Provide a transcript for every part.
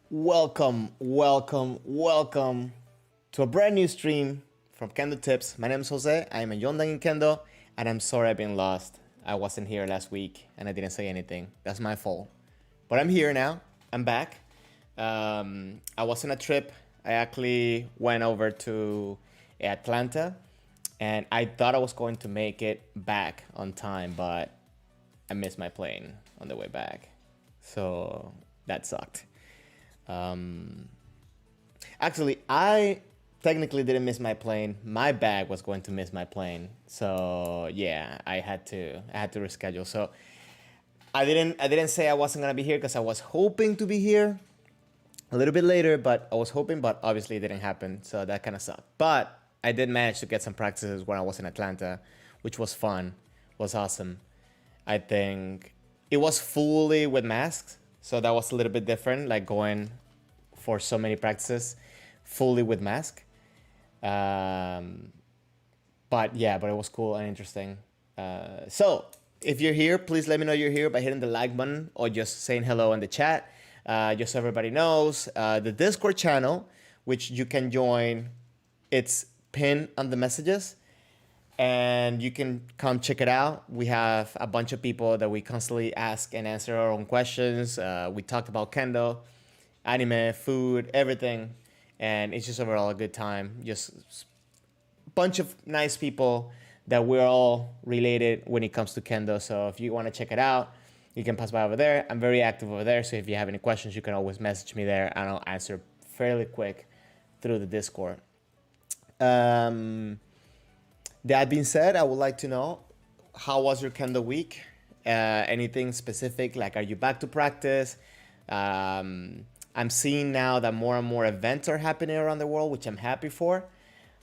Welcome to a brand new stream from Kendo Tips. My name is Jose. I'm a Yondang in Kendo, and I'm sorry I've been lost. I wasn't here last week, and I didn't say anything. That's my fault. But I'm here now. I'm back. I was on a trip. I actually went over to Atlanta, and I thought I was going to make it back on time, but I missed my plane on the way back. So that sucked. Actually, I technically didn't miss my plane. My bag was going to miss my plane. So yeah, I had to reschedule. So I didn't say I wasn't gonna be here because I was hoping to be here a little bit later, but I was hoping, but obviously it didn't happen. So that kind of sucked. But I did manage to get some practices when I was in Atlanta, which was fun, was awesome. I think it was fully with masks, so that was a little bit different, like going for so many practices fully with mask. Um, but it was cool and interesting. So if you're here, please let me know you're here by hitting the like button or just saying hello in the chat. Just so everybody knows, the Discord channel, which you can join, it's pinned on the messages and you can come check it out. We have a bunch of people that we constantly ask and answer our own questions. We talked about kendo, anime, food, everything, and it's just overall a good time. Just a bunch of nice people that we're all related when it comes to kendo. So if you want to check it out, you can pass by over there. I'm very active over there, so if you have any questions, you can always message me there, and I'll answer fairly quick through the Discord. That being said, I would like to know, how was your kendo week? Anything specific? Like, are you back to practice? I'm seeing now that more and more events are happening around the world, which I'm happy for.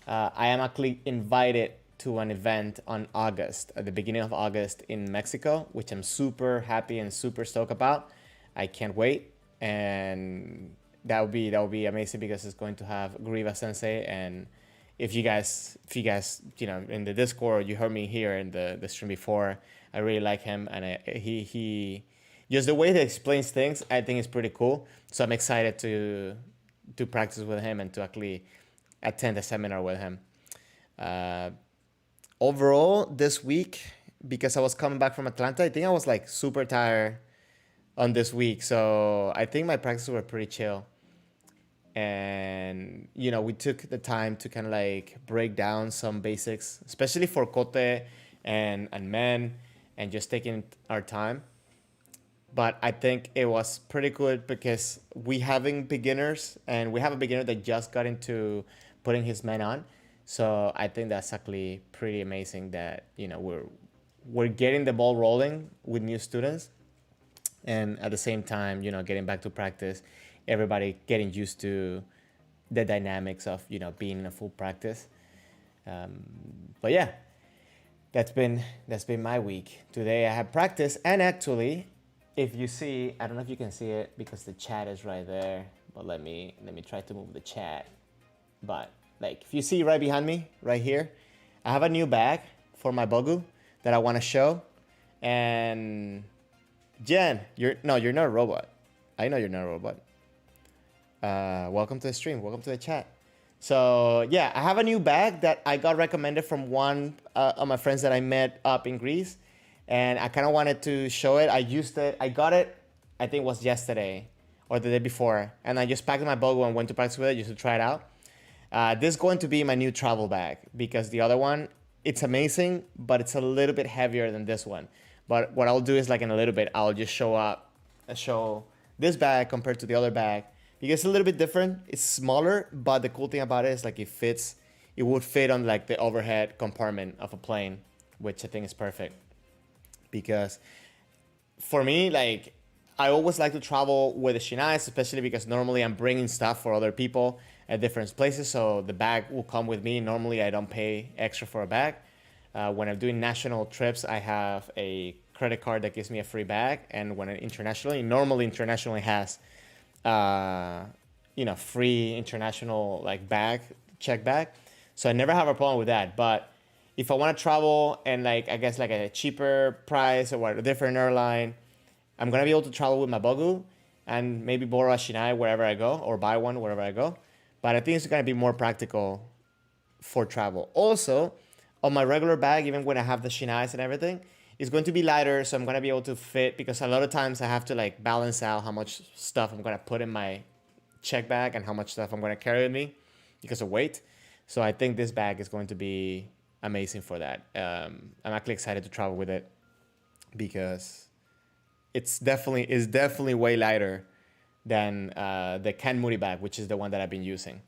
I am actually invited to an event on August, at the beginning of August in Mexico, which I'm super happy and super stoked about. I can't wait, and that would be amazing because it's going to have Griva Sensei. And if you guys, in the Discord, you heard me here in the stream before, I really like him, and he just the way he explains things, I think is pretty cool. So I'm excited to practice with him and to actually attend a seminar with him. Overall, this week, because I was coming back from Atlanta, I think I was like super tired on this week. So I think my practices were pretty chill. And we took the time to kind of like break down some basics, especially for kote and men, and just taking our time. But I think it was pretty good because we have a beginner that just got into putting his men on. So I think that's actually pretty amazing that we're getting the ball rolling with new students, and at the same time, getting back to practice, everybody getting used to the dynamics of being in a full practice. But yeah, that's been my week. Today I have practice, and actually, if you see, I don't know if you can see it because the chat is right there, but let me try to move the chat. But like, if you see right behind me, right here, I have a new bag for my bogu that I want to show. And Jen, you're not a robot. I know you're not a robot. Welcome to the stream. Welcome to the chat. So yeah, I have a new bag that I got recommended from one of my friends that I met up in Greece, and I kind of wanted to show it. I used it. I got it, I think it was yesterday or the day before, and I just packed my bogu and went to practice with it just to try it out. This is going to be my new travel bag because the other one, it's amazing, but it's a little bit heavier than this one. But what I'll do is, like, in a little bit, I'll just show this bag compared to the other bag because it's a little bit different. It's smaller, but the cool thing about it is like it would fit on like the overhead compartment of a plane, which I think is perfect. Because for me, like, I always like to travel with the shiai, especially because normally I'm bringing stuff for other people at different places, so the bag will come with me. Normally I don't pay extra for a bag. When I'm doing national trips, I have a credit card that gives me a free bag, and when normally internationally has free international like check bag, so I never have a problem with that. But if I want to travel and like, I guess, like a cheaper price or a different airline, I'm gonna be able to travel with my bogu, and maybe borrow a shiai wherever I go or buy one wherever I go. But I think it's gonna be more practical for travel. Also, on my regular bag, even when I have the shiais and everything, it's going to be lighter, so I'm gonna be able to fit, because a lot of times I have to like balance out how much stuff I'm gonna put in my check bag and how much stuff I'm gonna carry with me because of weight. So I think this bag is going to be amazing for that. I'm actually excited to travel with it because it's definitely way lighter than the Kanmuri bag, which is the one that I've been using.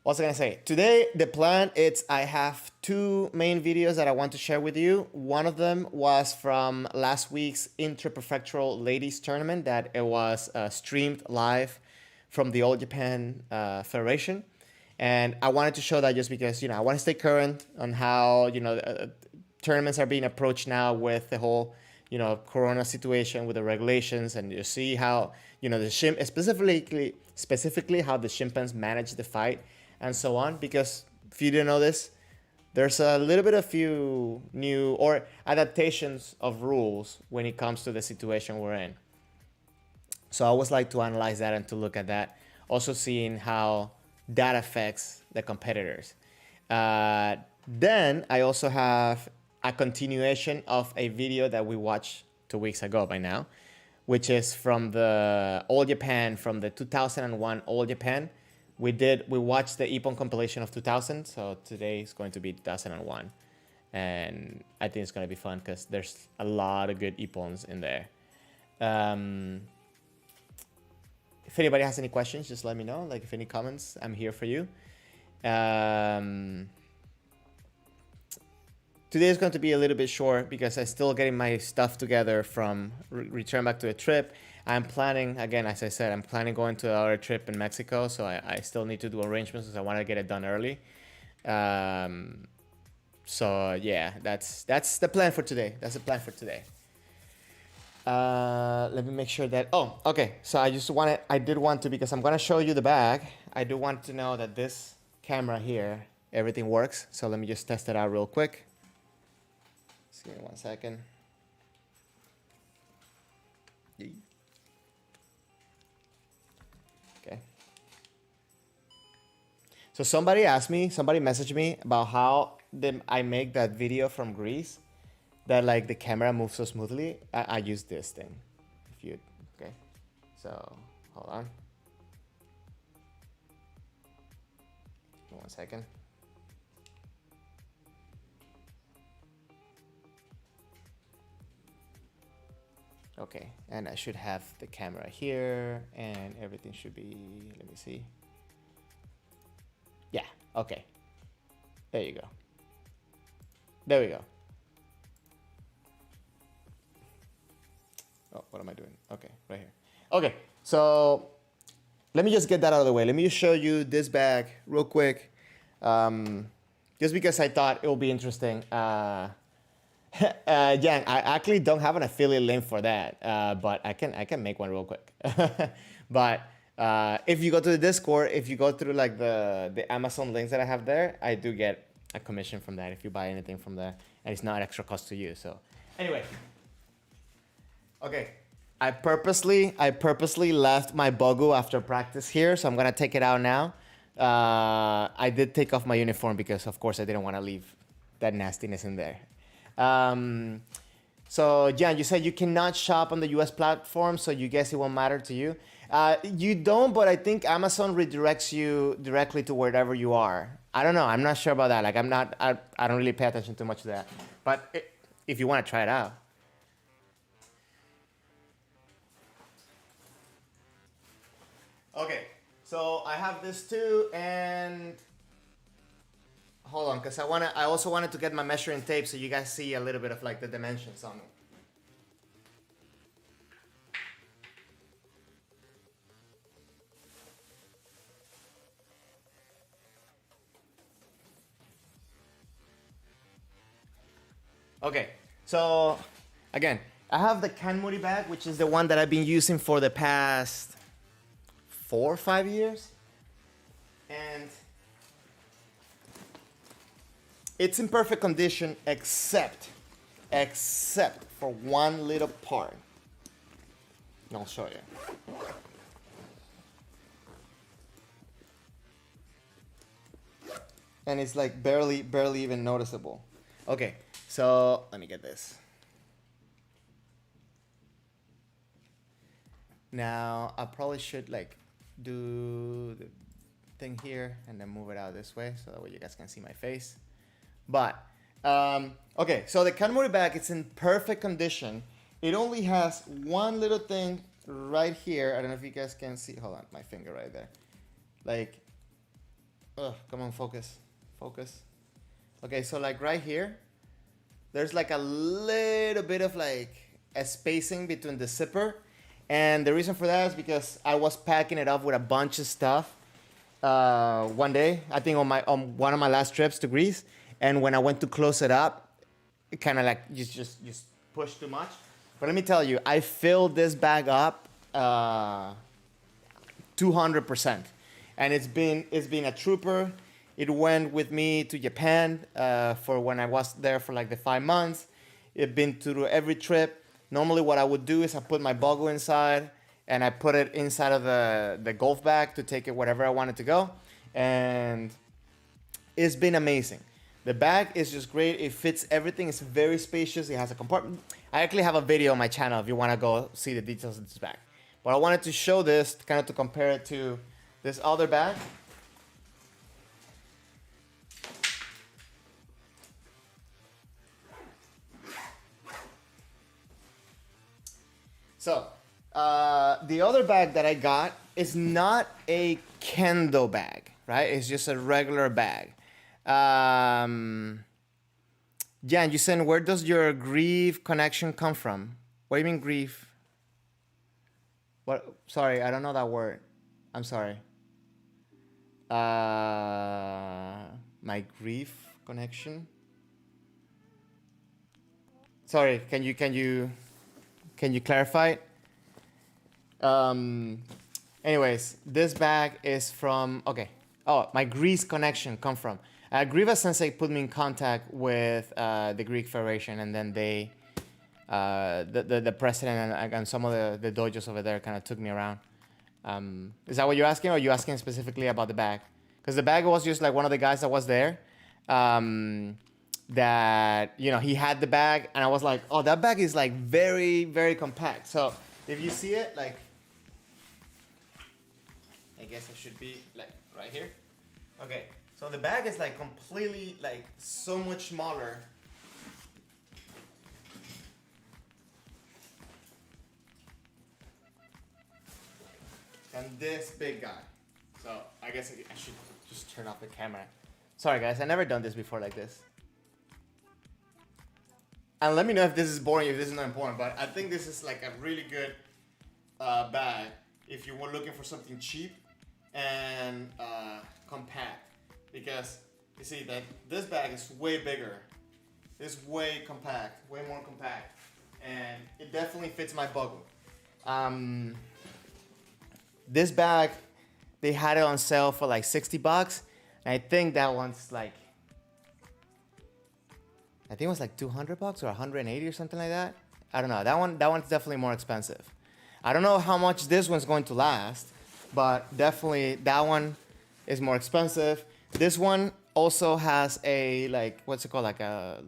What was I gonna say? Today, the plan is I have two main videos that I want to share with you. One of them was from last week's Interprefectural Ladies Tournament that it was streamed live from the All Japan Federation. And I wanted to show that just because, I want to stay current on how, tournaments are being approached now with the whole, Corona situation with the regulations, and you see how, specifically how the Shimpans manage the fight and so on. Because if you didn't know this, there's a little bit of few new or adaptations of rules when it comes to the situation we're in. So I always like to analyze that and to look at that. Also seeing how that affects the competitors. Then I also have a continuation of a video that we watched 2 weeks ago by now, which is from the All Japan, from the 2001 All Japan. We watched the Ippon compilation of 2000, so today is going to be 2001. And I think it's going to be fun because there's a lot of good Ippons in there. If anybody has any questions, just let me know. Like, if any comments, I'm here for you. Today is going to be a little bit short because I'm still getting my stuff together from return back to a trip. I'm planning, again, as I said, I'm planning going to our trip in Mexico, so I still need to do arrangements because I want to get it done early. So yeah, that's the plan for today. That's the plan for today. Let me make sure that, okay. So I did want to, because I'm going to show you the bag. I do want to know that this camera here, everything works. So let me just test it out real quick. Just give me 1 second. Okay. So somebody messaged me about how I make that video from Greece, that like the camera moves so smoothly. I use this thing. Okay. So hold on. 1 second. Okay, and I should have the camera here and everything should be, let me see. Yeah, okay. There you go. There we go. Oh, what am I doing? Okay, right here. Okay, so let me just get that out of the way. Let me just show you this bag real quick. Just because I thought it will be interesting. Yang, I actually don't have an affiliate link for that, but I can make one real quick. But if you go to the Discord, if you go through like the Amazon links that I have there, I do get a commission from that if you buy anything from there, and it's not extra cost to you. So anyway, okay, I purposely left my bogu after practice here, so I'm gonna take it out now. I did take off my uniform because, of course, I didn't want to leave that nastiness in there. So Jan, you said you cannot shop on the US platform, so you guess it won't matter to you. You don't, but I think Amazon redirects you directly to wherever you are. I don't know. I'm not sure about that. Like, I don't really pay attention too much to that. But if you want to try it out. Okay, so I have this too, and hold on, because I also wanted to get my measuring tape so you guys see a little bit of like the dimensions on it. Okay, so again, I have the Kanmuri bag, which is the one that I've been using for the past 4 or 5 years, and it's in perfect condition except for one little part. I'll show you. And it's like barely even noticeable. Okay, so let me get this. Now I probably should like do the thing here and then move it out this way so that way you guys can see my face. But okay, so the kanmori bag, it's in perfect condition. It only has one little thing right here. I don't know if you guys can see. Hold on, my finger right there. Like, come on, focus. Okay, so like right here, there's like a little bit of like a spacing between the zipper. And the reason for that is because I was packing it up with a bunch of stuff one day, I think on one of my last trips to Greece. And when I went to close it up, it kind of like just pushed too much. But let me tell you, I filled this bag up 200%. And it's been a trooper. It went with me to Japan for when I was there for like the 5 months. It's been through every trip. Normally what I would do is I put my bogo inside and I put it inside of the golf bag to take it wherever I wanted to go. And it's been amazing. The bag is just great. It fits everything. It's very spacious. It has a compartment. I actually have a video on my channel if you want to go see the details of this bag. But I wanted to show this kind of to compare it to this other bag. So, the other bag that I got is not a Kendo bag, right? It's just a regular bag. Jan, you said, where does your grief connection come from? What do you mean grief? What? Sorry, I don't know that word. I'm sorry. My grief connection? Sorry, can you clarify? Anyways, this bag is from, okay. Oh, my Greece connection come from. Griva Sensei put me in contact with the Greek Federation, and then they, the president and some of the dojos over there kind of took me around. Is that what you're asking, or are you asking specifically about the bag? Because the bag was just like one of the guys that was there. That, you know, he had the bag, and I was like, oh, that bag is like very, very compact. So if you see it, like, I guess it should be like right here. Okay, so the bag is like completely like so much smaller. Than this big guy. So I guess I should just turn off the camera. Sorry guys, I've never done this before like this. And let me know if this is boring, if this is not important, but I think this is like a really good bag if you were looking for something cheap and compact. Because you see that this bag is way bigger. It's way compact, way more compact. And it definitely fits my bogo. This bag, they had it on sale for like $60. And I think that one's like, I think it was like $200 or 180 or something like that. I don't know. That one's definitely more expensive. I don't know how much this one's going to last, but definitely that one is more expensive. This one also has a like, what's it called, like a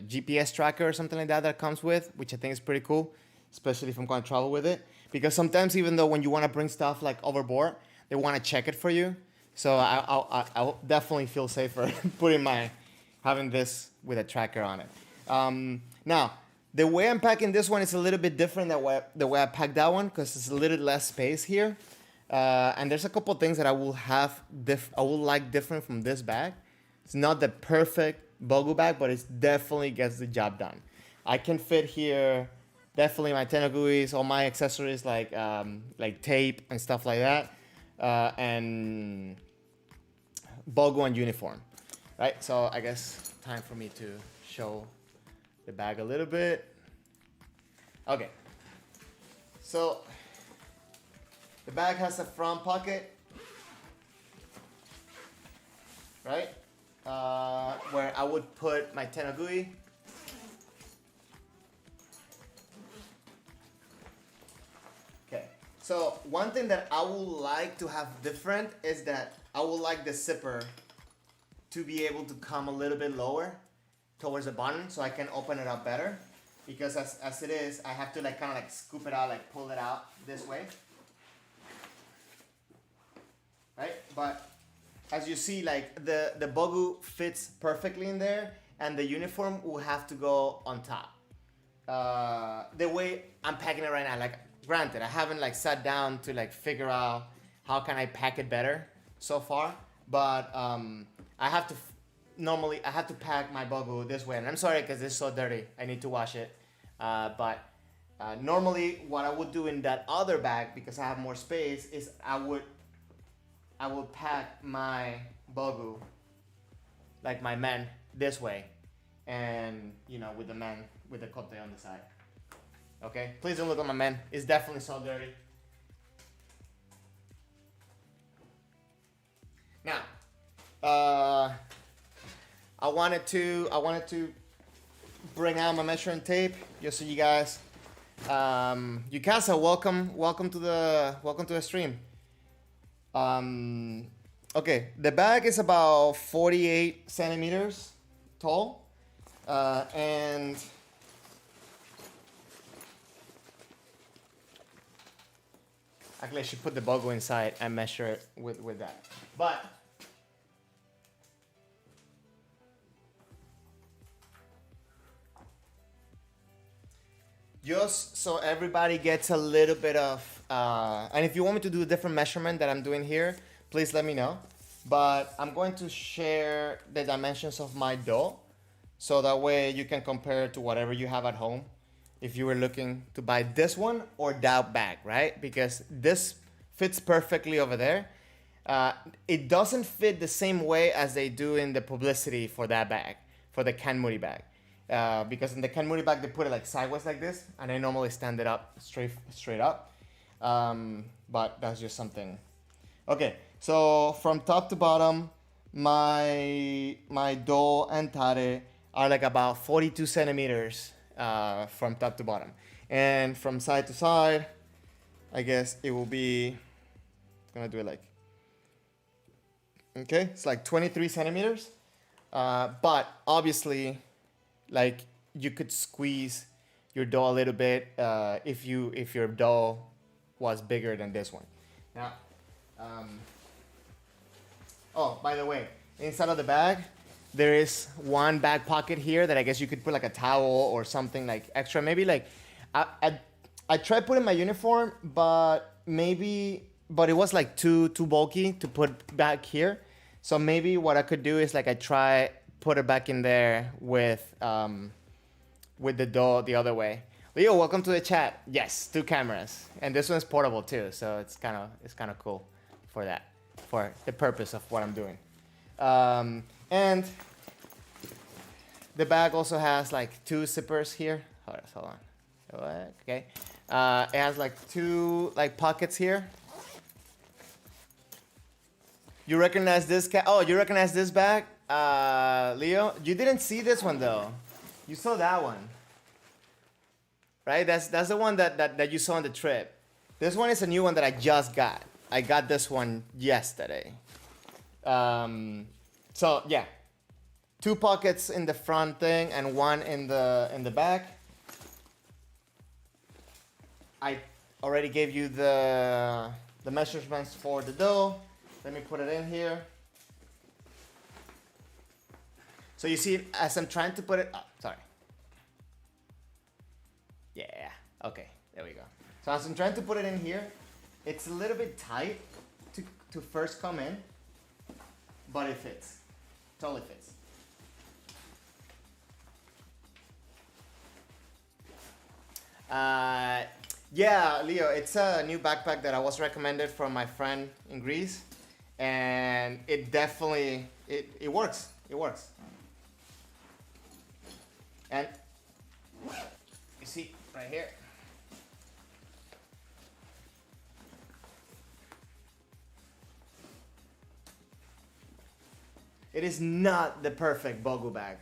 GPS tracker or something like that comes with, which I think is pretty cool, especially if I'm going to travel with it. Because sometimes even though when you want to bring stuff like overboard, they want to check it for you. So I'll definitely feel safer having this with a tracker on it. Now, the way I'm packing this one is a little bit different than the way I packed that one, because it's a little less space here. And there's a couple things that I will like different from this bag. It's not the perfect bogo bag, but it definitely gets the job done. I can fit here definitely my tenaguis, all my accessories like tape and stuff like that, and bogo and uniform. Right, so I guess time for me to show the bag a little bit. Okay, so the bag has a front pocket, right, where I would put my tenagui. Okay, So one thing that I would like to have different is that I would like the zipper to be able to come a little bit lower towards the bottom so I can open it up better. Because as it is, I have to like kind of like scoop it out, like pull it out this way. Right? But as you see, like the bogu fits perfectly in there and the uniform will have to go on top. The way I'm packing it right now, like granted, I haven't like sat down to like figure out how can I pack it better so far, but I have to normally I have to pack my bogu this way, and I'm sorry because it's so dirty. I need to wash it, but normally what I would do in that other bag, because I have more space, is I would pack my bogu like my men this way, and you know, with the men with the kote on the side. Okay, please don't look at my man. It's definitely so dirty. Now, I wanted to bring out my measuring tape just so you guys, you guys are welcome to the stream. Okay, the bag is about 48 centimeters tall, and actually I should put the bogu inside and measure it with that. But just so everybody gets a little bit of, and if you want me to do a different measurement that I'm doing here, please let me know. But I'm going to share the dimensions of my dough, so that way you can compare it to whatever you have at home. If you were looking to buy this one or that bag, right? Because this fits perfectly over there. It doesn't fit the same way as they do in the publicity for that bag, for the kanmuri bag. Because in the kanmuri bag, they put it like sideways like this, and I normally stand it up straight up. But that's just something. Okay, so from top to bottom, my dough and tare are like about 42 centimeters from top to bottom. And from side to side, I guess it will be, I'm gonna do it like, okay, it's like 23 centimeters. But obviously, like, you could squeeze your dough a little bit if your dough was bigger than this one. Now, oh, by the way, inside of the bag, there is one back pocket here that I guess you could put like a towel or something like extra. Maybe like, I tried putting my uniform, but it was like too bulky to put back here. So maybe what I could do is like put it back in there with the dough the other way. Leo, welcome to the chat. Yes, 2 cameras, and this one's portable too, so it's kind of cool for that, for the purpose of what I'm doing. And the bag also has like 2 zippers here. Hold on. Okay. It has like 2 like pockets here. You recognize this Oh, you recognize this bag, Leo? You didn't see this one though. You saw that one, right? That's the one that you saw on the trip. This one is a new one that I just got. I got this one yesterday. So yeah, 2 pockets in the front thing and 1 in the back. I already gave you the measurements for the dough. Let me put it in here. So you see, as I'm trying to put it up, sorry. Yeah, okay, there we go. So as I'm trying to put it in here, it's a little bit tight to first come in, but it fits, totally fits. Yeah, Leo, it's a new backpack that I was recommended from my friend in Greece, and it definitely, it works, it works. And you see right here, it is not the perfect bogu bag,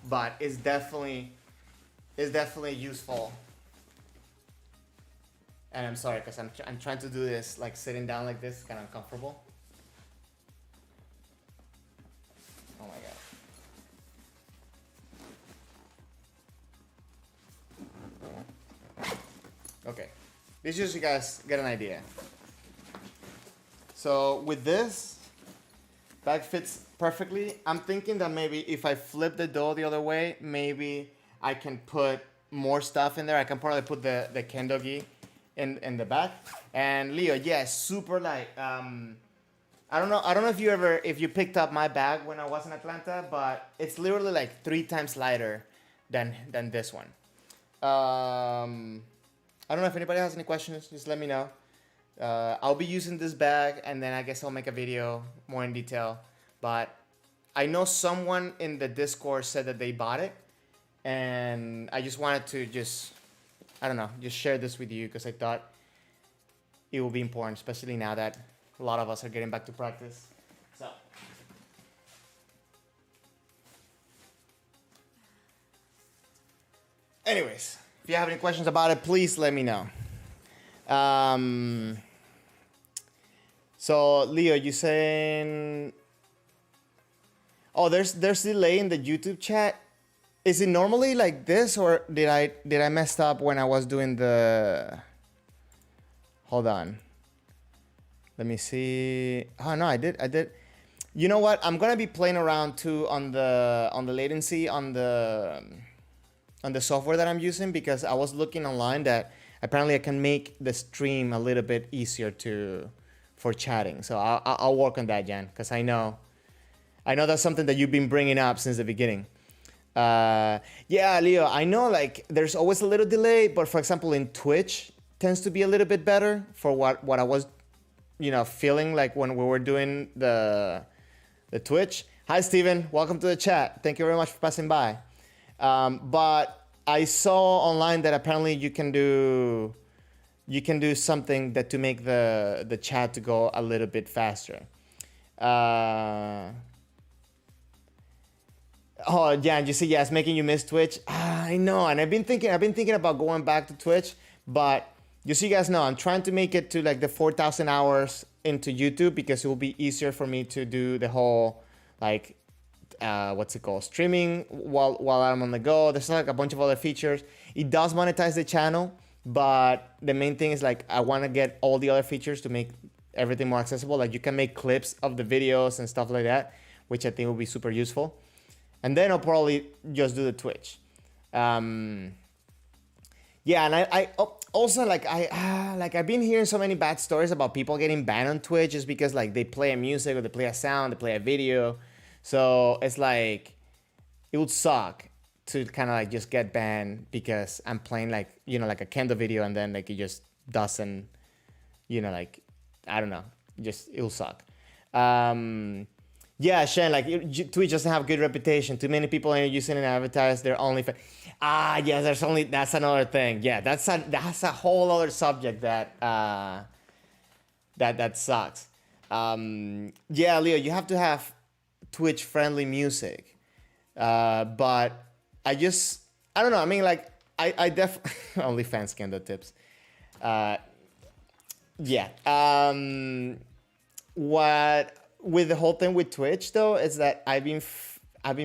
but it's definitely useful. And I'm sorry because I'm trying to do this like sitting down like this, kind of uncomfortable. Oh my god. Okay, this just so you guys get an idea. So with this, bag fits perfectly. I'm thinking that maybe if I flip the dough the other way, maybe I can put more stuff in there. I can probably put the Kendo gi in the back. And Leo, yeah, super like I don't know if you picked up my bag when I was in Atlanta, but it's literally like 3 times lighter than this one. I don't know if anybody has any questions. Just let me know. I'll be using this bag, and then I guess I'll make a video more in detail. But I know someone in the Discord said that they bought it, and I just wanted to just share this with you because I thought it will be important, especially now that a lot of us are getting back to practice. So. Anyways, if you have any questions about it, please let me know. So Leo, you saying? Oh, there's delay in the YouTube chat. Is it normally like this, or did I mess up when I was doing the? Hold on. Let me see. Oh no, I did. You know what? I'm gonna be playing around too on the latency on the software that I'm using, because I was looking online that apparently I can make the stream a little bit easier for chatting. So I'll work on that, Jan, because I know that's something that you've been bringing up since the beginning. Yeah, Leo, I know like there's always a little delay, but for example in Twitch tends to be a little bit better for what I was feeling like when we were doing the Twitch. Hi Steven, welcome to the chat. Thank you very much for passing by. But I saw online that apparently you can do something that to make the chat to go a little bit faster. Oh yeah, you see, yeah, it's making you miss Twitch. I know, and I've been thinking about going back to Twitch, but just so you guys know, I'm trying to make it to like the 4,000 hours into YouTube, because it will be easier for me to do the whole like what's it called, streaming while I'm on the go. There's like a bunch of other features. It does monetize the channel, but the main thing is like I want to get all the other features to make everything more accessible. Like you can make clips of the videos and stuff like that, which I think will be super useful. And then I'll probably just do the Twitch. Yeah, and I also like I've been hearing so many bad stories about people getting banned on Twitch just because like they play a music or they play a sound, they play a video. So it's like it would suck to kind of like just get banned because I'm playing like like a Kendo video, and then like it just doesn't like I don't know, just it'll suck. Yeah, Shane, like Twitch doesn't have good reputation. Too many people are using it and advertise their OnlyFans. Yes, that's another thing. Yeah, that's a whole other subject that that sucks. Yeah, Leo, you have to have Twitch friendly music. But I don't know. I mean, like I OnlyFans Kendo tips. Yeah. What with the whole thing with Twitch though is that I've been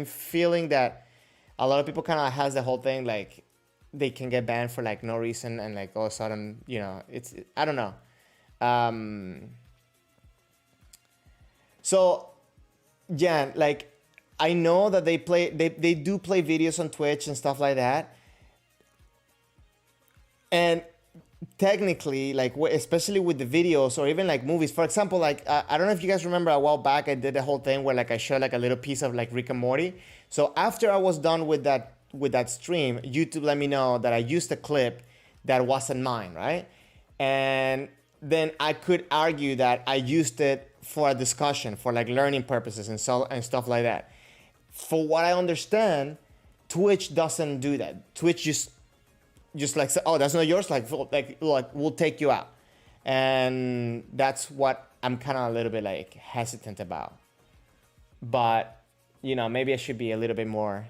feeling that a lot of people kind of has the whole thing like they can get banned for like no reason, and like all of a sudden it's I don't know. So yeah, like I know that they do play videos on Twitch and stuff like that, and technically, like especially with the videos or even like movies, for example, like I don't know if you guys remember a while back I did the whole thing where like I showed like a little piece of like Rick and Morty. So after I was done with that stream, YouTube let me know that I used a clip that wasn't mine, right? And then I could argue that I used it for a discussion, for like learning purposes and stuff like that. For what I understand, Twitch doesn't do that. Twitch just like say, oh, that's not yours, like we'll take you out. And that's what I'm kind of a little bit like hesitant about. But maybe I should be a little bit more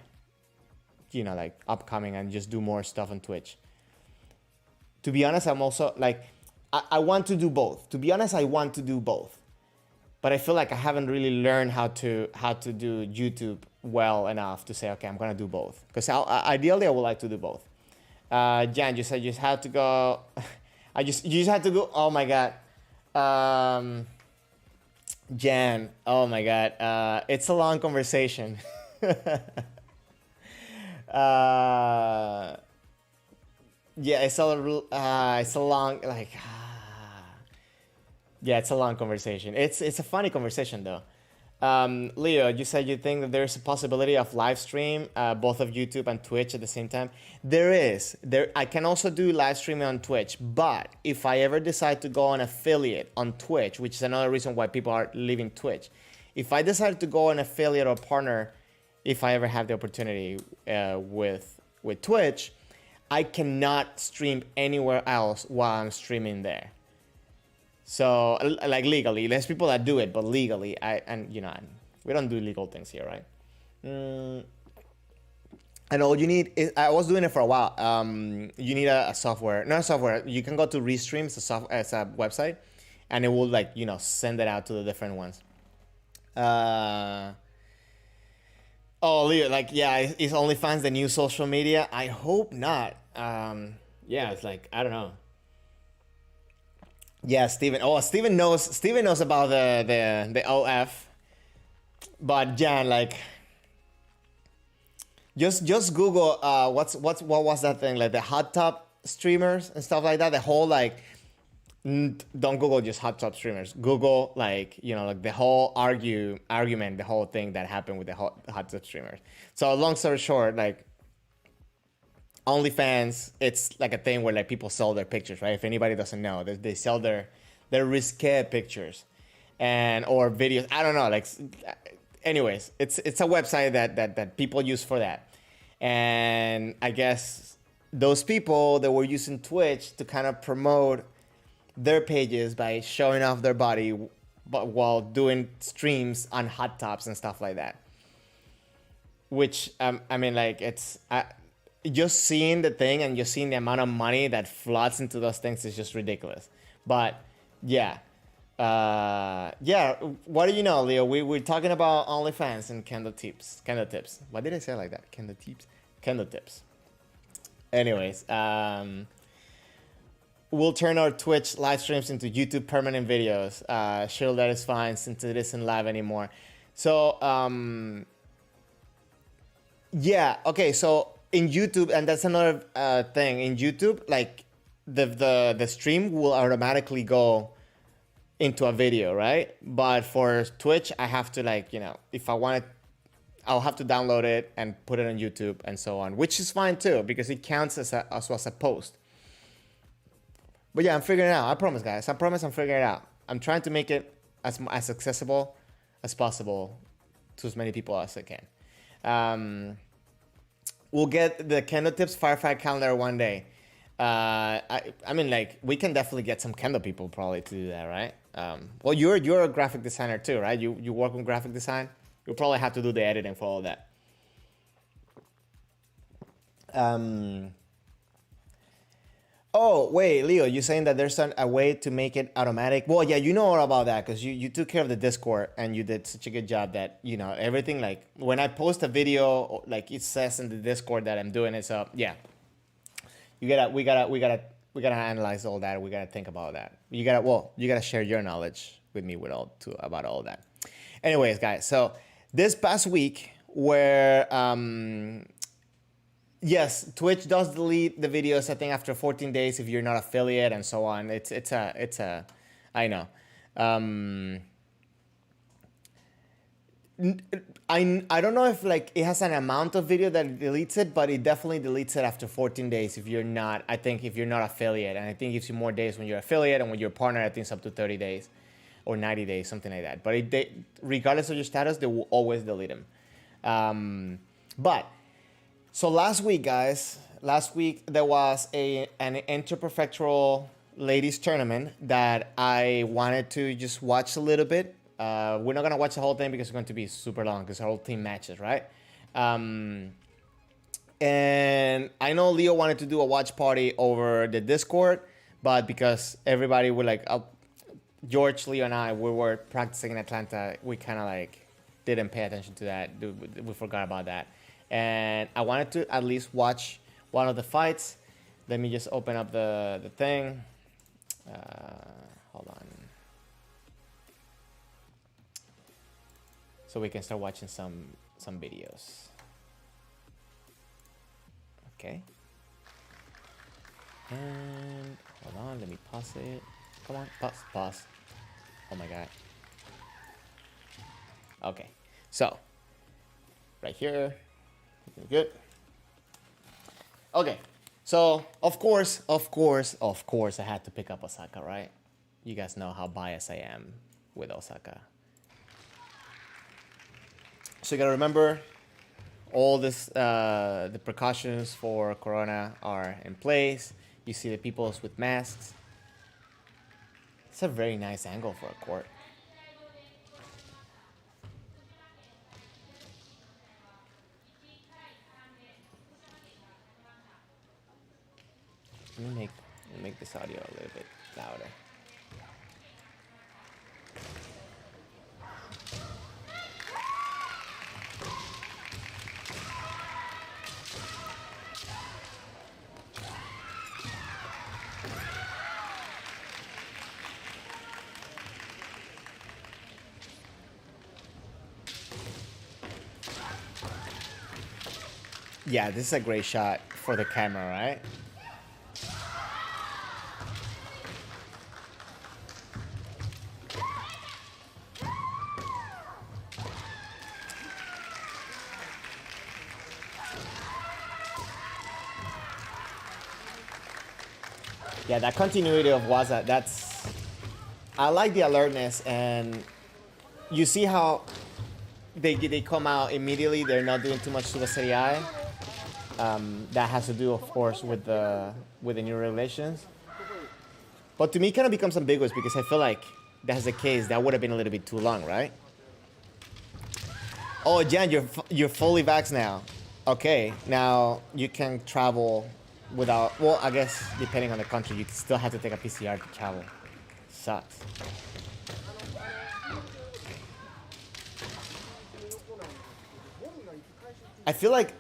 like upcoming and just do more stuff on Twitch. to be honest, I'm also like, I want to do both. To be honest, I want to do both, but I feel like I haven't really learned how to do YouTube well enough to say, okay, I'm gonna do both. Because ideally, I would like to do both. Jan, you said you just had to go. You just had to go. Oh my god, Jan. Oh my god, it's a long conversation. uh, yeah, it's a long like. Yeah, it's a long conversation. It's a funny conversation though. Leo, you said you think that there's a possibility of live stream, both of YouTube and Twitch at the same time. There is. I can also do live streaming on Twitch, but if I ever decide to go on affiliate on Twitch, which is another reason why people are leaving Twitch, if I decide to go on affiliate or partner, if I ever have the opportunity with Twitch, I cannot stream anywhere else while I'm streaming there. So, like legally, there's people that do it, but legally, we don't do illegal things here, right? And all you need is, I was doing it for a while. You need a software, not a software. You can go to Restream, it's a website, and it will send it out to the different ones. Oh, Leo, is OnlyFans the new social media? I hope not. Yeah, it's like, I don't know. Yeah, Steven. Oh, Steven knows about the OF. But Jan, like, just Google what was that thing, like the hot tub streamers and stuff like that. The whole like, don't Google just hot tub streamers. Google like the whole argument, the whole thing that happened with the hot tub streamers. So long story short, like, OnlyFans, it's like a thing where like people sell their pictures, right? If anybody doesn't know, they sell their risque pictures or videos. I don't know. Like, anyways, it's a website that people use for that. And I guess those people that were using Twitch to kind of promote their pages by showing off their body, but while doing streams on hot tubs and stuff like that. Which I mean, like, it's. Just seeing the thing and just seeing the amount of money that floods into those things is just ridiculous. But yeah, what do you know, Leo? We're talking about OnlyFans and Kendo tips. Why did I say it like that? Kendo tips. Anyways, we'll turn our Twitch live streams into YouTube permanent videos. Sure, that is fine since it isn't live anymore. So yeah, okay, so in YouTube, and that's another thing. In YouTube, like the stream will automatically go into a video, right? But for Twitch, I have to if I want it, I'll have to download it and put it on YouTube and so on, which is fine too because it counts as a post. But yeah, I'm figuring it out. I promise, guys. I promise I'm figuring it out. I'm trying to make it as accessible as possible to as many people as I can. We'll get the Kendo Tips Firefight calendar one day. I mean, like, we can definitely get some Kendo people probably to do that, right? Well, you're a graphic designer too, right? You work on graphic design. You'll probably have to do the editing for all that. Oh, wait, Leo, you're saying that there's a way to make it automatic? Well, yeah, you know all about that because you took care of the Discord and you did such a good job that, everything, like, when I post a video, like, it says in the Discord that I'm doing it. So, yeah, we gotta analyze all that. We gotta think about that. You gotta share your knowledge with me about all that. Anyways, guys, so this past week where, yes, Twitch does delete the videos, I think, after 14 days if you're not affiliate and so on. I know. I don't know if like it has an amount of video that it deletes it, but it definitely deletes it after 14 days if you're not affiliate. And I think it gives you more days when you're affiliate, and when you're a partner, I think it's up to 30 days or 90 days, something like that. But regardless of your status, they will always delete them. So last week, guys, there was an interprefectural ladies tournament that I wanted to just watch a little bit. We're not going to watch the whole thing because it's going to be super long because our whole team matches, right? And I know Leo wanted to do a watch party over the Discord, but because everybody would like, George, Leo, and I, we were practicing in Atlanta, we kind of like didn't pay attention to that. We forgot about that. And I wanted to at least watch one of the fights. Let me just open up the thing. Hold on. So we can start watching some videos. Okay. And hold on, let me pause it. Come on, pause. Oh my god. Okay, so right here, good. Okay, so of course, I had to pick up Osaka, right? You guys know how biased I am with Osaka. So you gotta remember, all this, the precautions for Corona are in place. You see the peoples with masks. It's a very nice angle for a court. Let me make this audio a little bit louder. Yeah, this is a great shot for the camera, right? Yeah, that continuity of Waza, I like the alertness, and you see how they come out immediately. They're not doing too much to the shiai. That has to do, of course, with the new regulations. But to me, it kind of becomes ambiguous because I feel like that's the case. That would have been a little bit too long, right? Oh, Jan, you're fully vaxxed now. Okay, now you can travel without. Well, I guess depending on the country, you still have to take a PCR to travel. Sucks. I feel like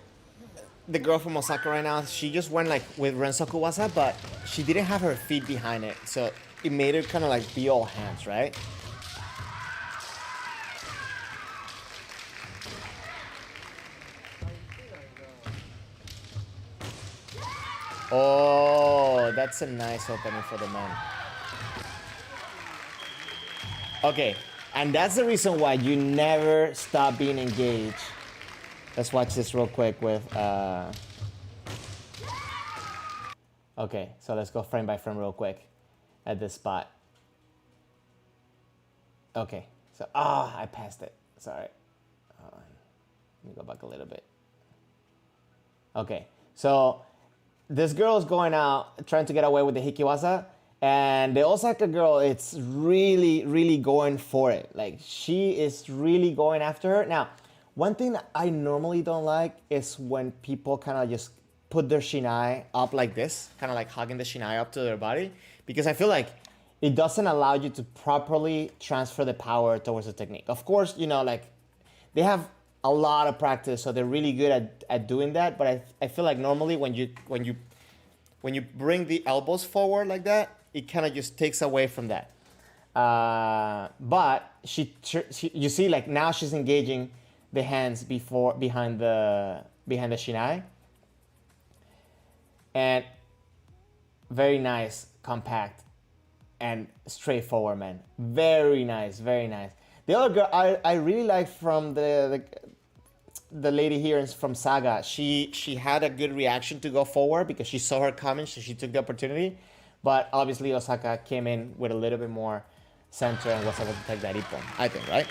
the girl from Osaka right now, she just went like with Rensoku Waza, but she didn't have her feet behind it, so it made her kind of like be all hands, right? Oh, that's a nice opening for the man. Okay, and that's the reason why you never stop being engaged. Let's watch this real quick with, okay, so let's go frame by frame real quick at this spot. Okay, so, I passed it. Sorry. Hold on. Let me go back a little bit. Okay, so this girl is going out trying to get away with the Hikiwaza, and the Osaka girl, it's really, really going for it. Like, she is really going after her. Now, one thing that I normally don't like is when people kind of just put their shinai up like this, kind of like hugging the shinai up to their body, because I feel like it doesn't allow you to properly transfer the power towards the technique. Of course, you know, like, they have a lot of practice, so they're really good at doing that, but I feel like normally when you bring the elbows forward like that, it kind of just takes away from that. But she, you see, like, now she's engaging the hands behind the shinai, and very nice, compact, and straightforward, man. Very nice, very nice. The other girl I really like from the lady here from Saga, she had a good reaction to go forward because she saw her coming, so she took the opportunity. But obviously Osaka came in with a little bit more center and was able to take that ippon, I think, right?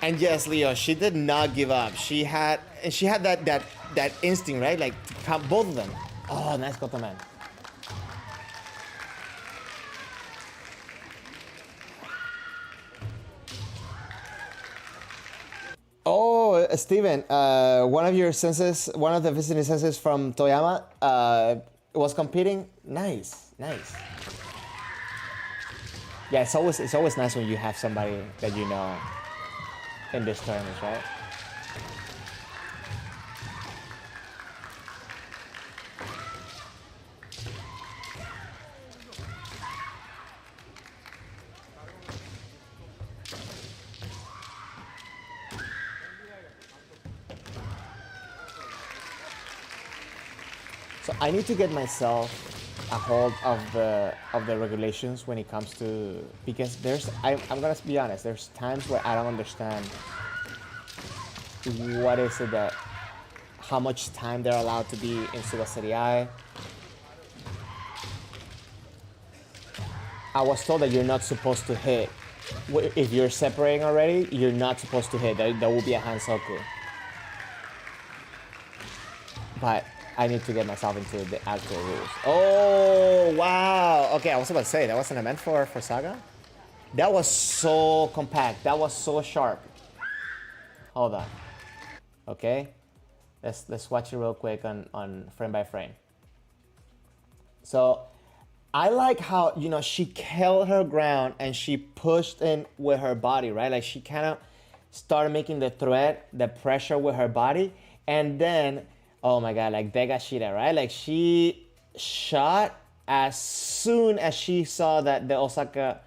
And yes, Leo, she did not give up. She had that instinct, right? Like, to count both of them. Oh, nice koto, man. Oh, Steven, one of your senses, one of the visiting senses from Toyama, was competing. Nice, nice. Yeah, it's always nice when you have somebody that you know in these tournaments, right? So I need to get myself a hold of the regulations when it comes to, because I'm gonna be honest, there's times where I don't understand what is it that, how much time they're allowed to be in Suba Serie I. I was told that you're not supposed to hit. If you're separating already, you're not supposed to hit. There will be a hansoku. But I need to get myself into the actual rules. Oh, wow. Okay, I was about to say, that wasn't a meant for Saga? That was so compact. That was so sharp. Hold on. Okay. Let's watch it real quick on frame by frame. So I like how, you know, she held her ground and she pushed in with her body, right? Like she kind of started making the thread, the pressure with her body. And then, oh my God, like Degashira, right? Like she shot as soon as she saw that the Osaka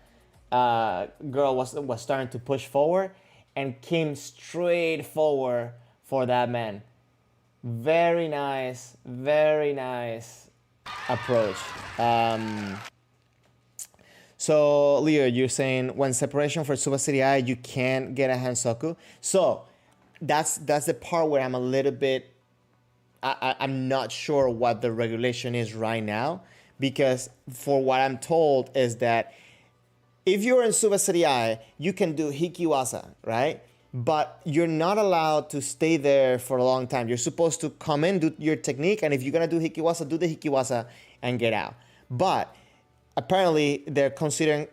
girl was starting to push forward and came straight forward for that man. Very nice approach. So Leo, you're saying when separation for Suba Serie I, you can't get a hansoku. So that's the part where I'm a little bit, I'm not sure what the regulation is right now, because for what I'm told is that if you're in Suba Serie I, you can do hikiwasa, right? But you're not allowed to stay there for a long time. You're supposed to come in, do your technique, and if you're gonna do hikiwasa, do the hikiwasa and get out. But apparently they're considering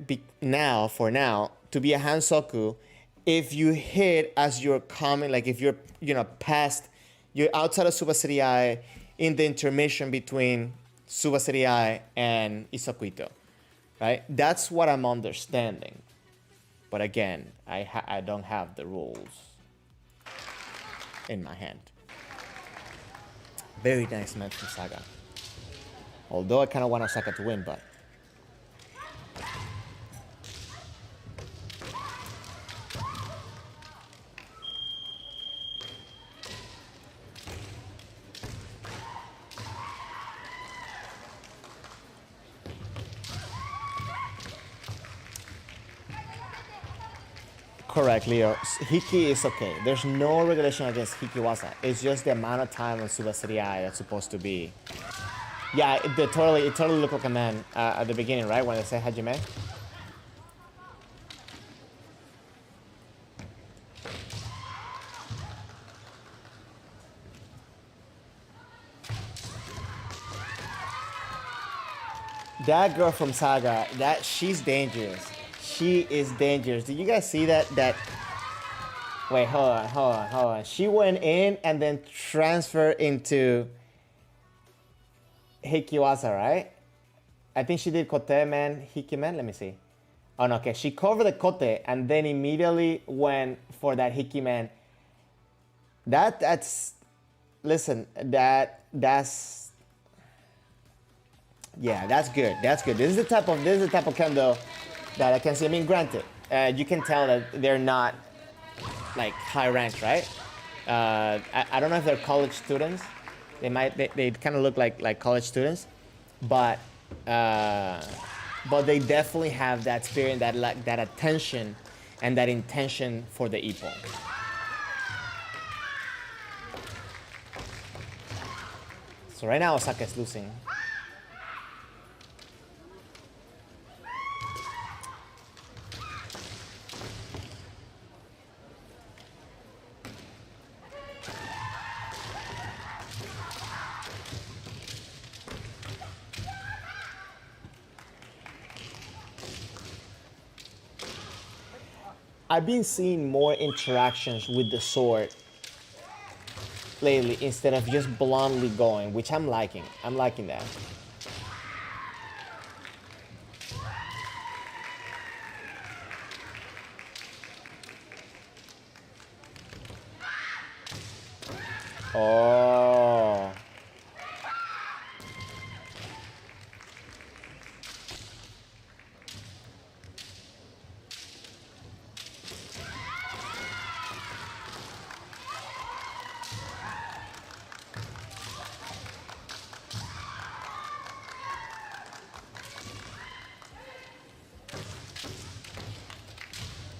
for now to be a hansoku if you hit as you're coming, like if you're, you know, past, you're outside of Suba Serie I in the intermission between Suba Serie I and Isakuito, right? That's what I'm understanding. But again, I don't have the rules in my hand. Very nice match from Saga. Although I kind of want Osaka to win, but correct, Leo. Hiki is okay. There's no regulation against hikiwasa. It's just the amount of time on Suba Serie I that's supposed to be. Yeah, it totally looked like a man at the beginning, right? When they say Hajime. That girl from Saga, she's dangerous. She is dangerous. Did you guys see that? Wait, hold on. She went in and then transferred into Hikiwasa, right? I think she did Kote Man, Hiki Man. Let me see. Oh no, okay. She covered the Kote and then immediately went for that Hiki Man. That's yeah, that's good. That's good. This is the type of kendo that I can see. I mean, granted, you can tell that they're not like high ranked, right? I don't know if they're college students. They kind of look like college students, but they definitely have that spirit, that attention, and that intention for the ippon. So right now Osaka is losing. I've been seeing more interactions with the sword lately instead of just blindly going, which I'm liking. I'm liking that. Oh.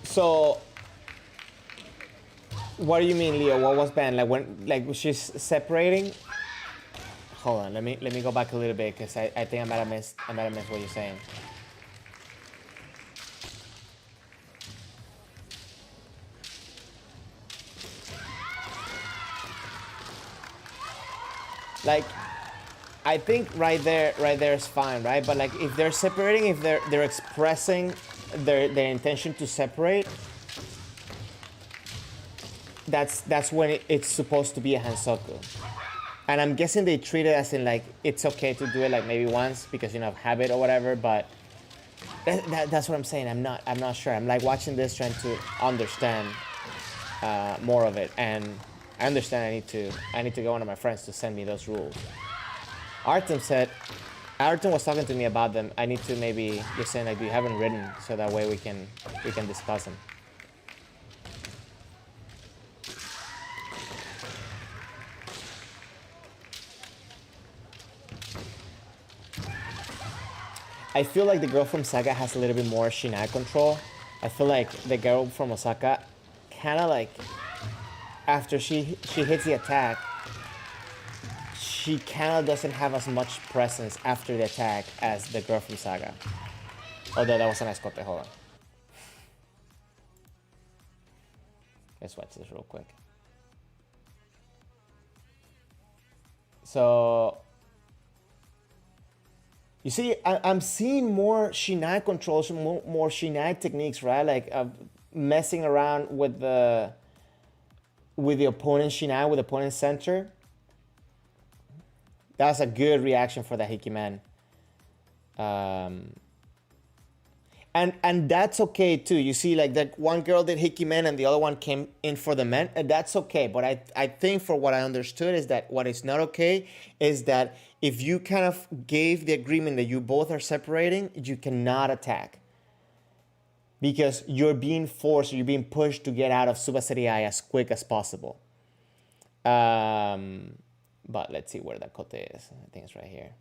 So, what do you mean, Leo? What was banned? Like when, like she's separating? Hold on, let me go back a little bit because I think I might have missed what you're saying. Like, I think right there is fine, right? But like if they're separating, if they're expressing their intention to separate, that's when it's supposed to be a hansoku. And I'm guessing they treat it as in like it's okay to do it like maybe once because habit or whatever. But that's what I'm saying. I'm not sure. I'm like watching this trying to understand more of it, and I understand I need to get one of my friends to send me those rules. Artem was talking to me about them. I need to maybe just saying like, do you have them written so that way we can discuss them. I feel like the girl from Saga has a little bit more Shinai control. I feel like the girl from Osaka kind of like after she hits the attack, she kind of doesn't have as much presence after the attack as the girl from Saga. Although that was a nice kote. Hold on. Let's watch this real quick. So, you see, I'm seeing more Shinai controls, more Shinai techniques, right? Like messing around with the opponent's Shinai, with the opponent's center. That's a good reaction for the Hikiman. And that's okay too. You see, like that one girl did Hikimen and the other one came in for the men, and that's okay. But I think for what I understood is that what is not okay is that if you kind of gave the agreement that you both are separating, you cannot attack. Because you're being forced, or you're being pushed to get out of Suba Seriai as quick as possible. But let's see where that kote is. I think it's right here.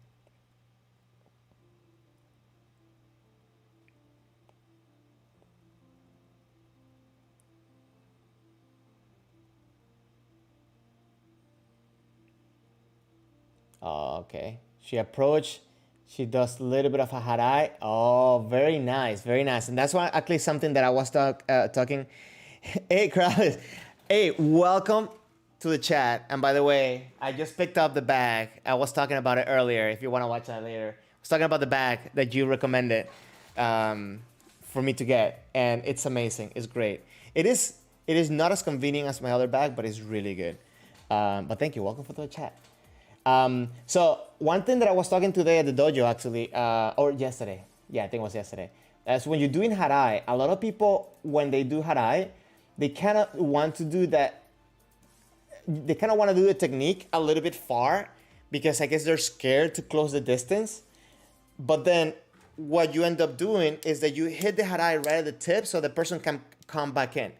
Oh, okay. She approached. She does a little bit of a harai. Oh, very nice, very nice. And that's why actually something that I was talking. Hey, Kraus. Hey, welcome to the chat. And by the way, I just picked up the bag. I was talking about it earlier. If you want to watch that later, I was talking about the bag that you recommended for me to get, and it's amazing. It's great. It is not as convenient as my other bag, but it's really good. But thank you. Welcome to the chat. So one thing that I was talking today at the dojo actually, or yesterday, yeah, I think it was yesterday, is when you're doing harai, a lot of people, when they do harai, they kind of want to do that, they kind of want to do the technique a little bit far because I guess they're scared to close the distance. But then what you end up doing is that you hit the harai right at the tip so the person can come back in.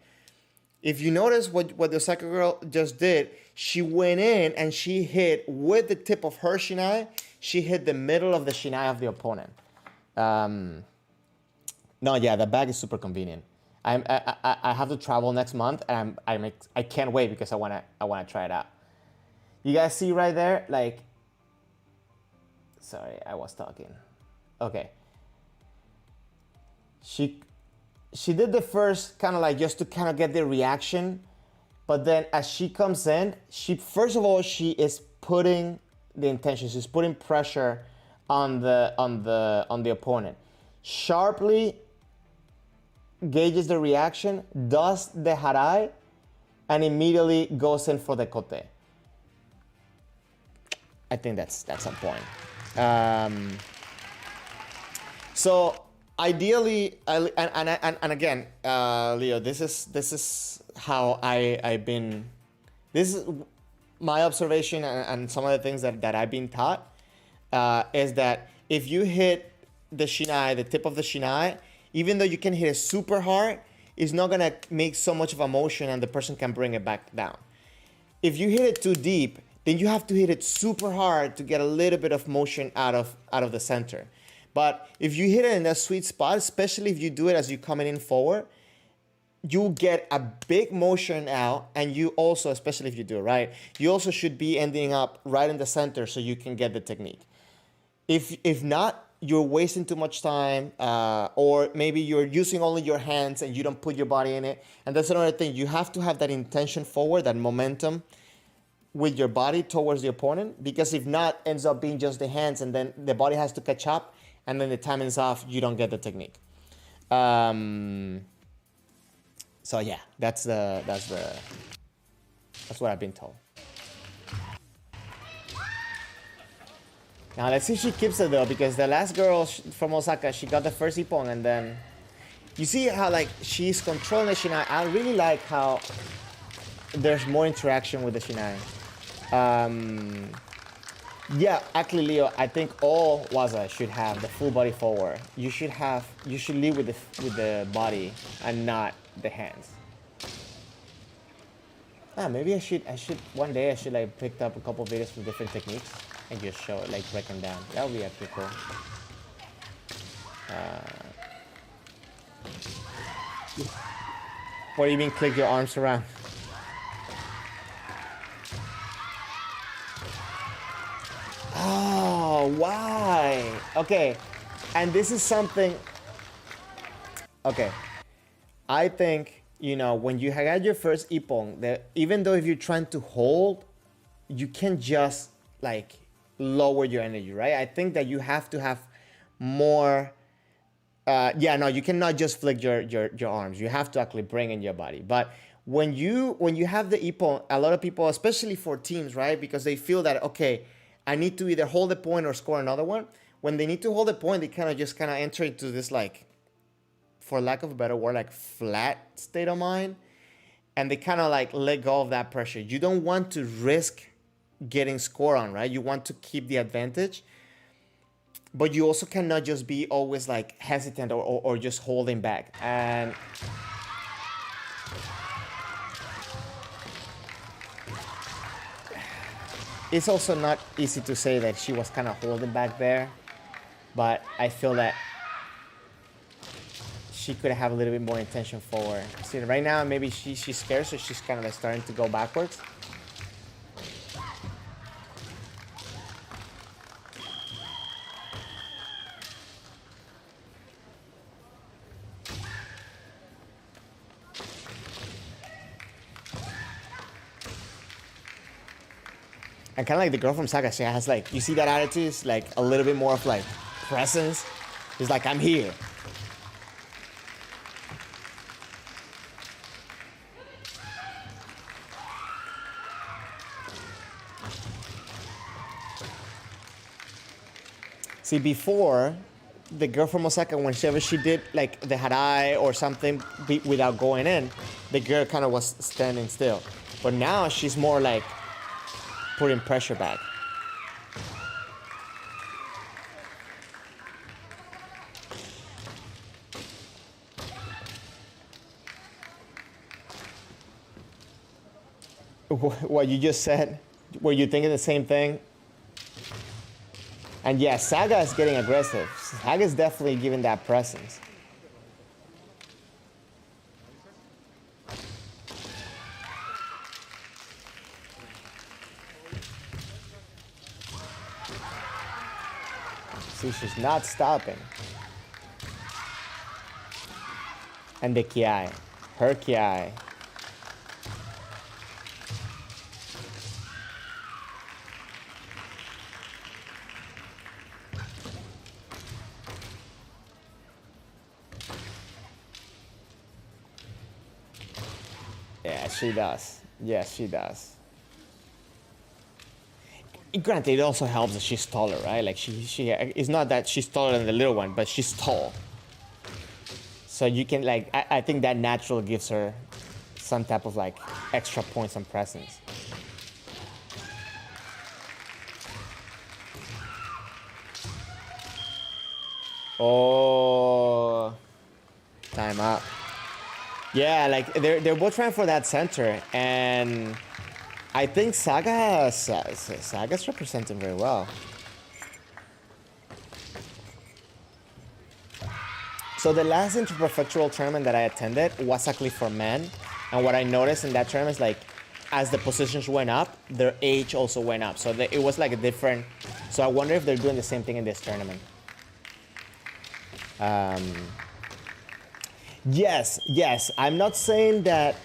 If you notice what the Osaka girl just did, she went in and she hit with the tip of her shinai, she hit the middle of the shinai of the opponent. No, yeah, the bag is super convenient. I have to travel next month, and I can't wait because I wanna try it out. You guys see right there, like, sorry, I was talking. Okay. She did the first kind of like just to kind of get the reaction, but then as she comes in, first of all she is putting the intention, she's putting pressure on the opponent. Sharply gauges the reaction, does the harai, and immediately goes in for the kote. I think that's on point. Um, so ideally, and again, Leo, this is how I've been. This is my observation, and some of the things that I've been taught is that if you hit the shiai, the tip of the shiai, even though you can hit it super hard, it's not gonna make so much of a motion, and the person can bring it back down. If you hit it too deep, then you have to hit it super hard to get a little bit of motion out of the center. But if you hit it in a sweet spot, especially if you do it as you're coming in forward, you get a big motion out, and you also, especially if you do it right, you also should be ending up right in the center so you can get the technique. If not, you're wasting too much time, or maybe you're using only your hands and you don't put your body in it. And that's another thing. You have to have that intention forward, that momentum with your body towards the opponent, because if not, ends up being just the hands, and then the body has to catch up, and then the timing is off. You don't get the technique. So yeah, that's what I've been told. Now let's see if she keeps it though, because the last girl from Osaka, she got the first ippon, and then you see how like she's controlling the shinai. I really like how there's more interaction with the shinai. Yeah, actually, Leo, I think all waza should have the full body forward. You should lead with the body and not the hands. Maybe I should one day I should like pick up a couple videos from different techniques and just show it, like break them down. That would be actually cool. What do you mean click your arms around? Oh, why? Okay, and this is something. Okay, I think, when you had your first ippon, that even though if you're trying to hold, you can just like lower your energy, right? I think that you have to have more. You cannot just flick your arms. You have to actually bring in your body. But when you have the ippon, a lot of people, especially for teams, right? Because they feel that, okay, I need to either hold the point or score another one. When they need to hold the point, they kind of enter into this, like, for lack of a better word, like flat state of mind. And they kind of like let go of that pressure. You don't want to risk getting score on, right? You want to keep the advantage. But you also cannot just be always like hesitant or just holding back. And it's also not easy to say that she was kind of holding back there, but I feel that she could have a little bit more intention forward. See, right now maybe she's scared, so she's kind of like starting to go backwards. And kind of like the girl from Saga, she has like, you see that attitude? It's like a little bit more of like presence. It's like, I'm here. See, before, the girl from Osaka, whenever she did like the harai or something without going in, the girl kind of was standing still. But now she's more like putting pressure back. What you just said? Were you thinking the same thing? And yeah, Saga is getting aggressive. Saga is definitely giving that presence. See, she's not stopping. And the kiai, her kiai. Yeah, she does. Yes, she does. Granted, it also helps that she's taller, right? Like she it's not that she's taller than the little one, but she's tall. So you can like I think that natural gives her some type of like extra points and presence. Oh, time up. Yeah, like they're both trying for that center, and I think Saga's representing very well. So the last interprefectural tournament that I attended was actually for men, and what I noticed in that tournament is like, as the positions went up, their age also went up. So it was like a different. So I wonder if they're doing the same thing in this tournament. Yes. I'm not saying that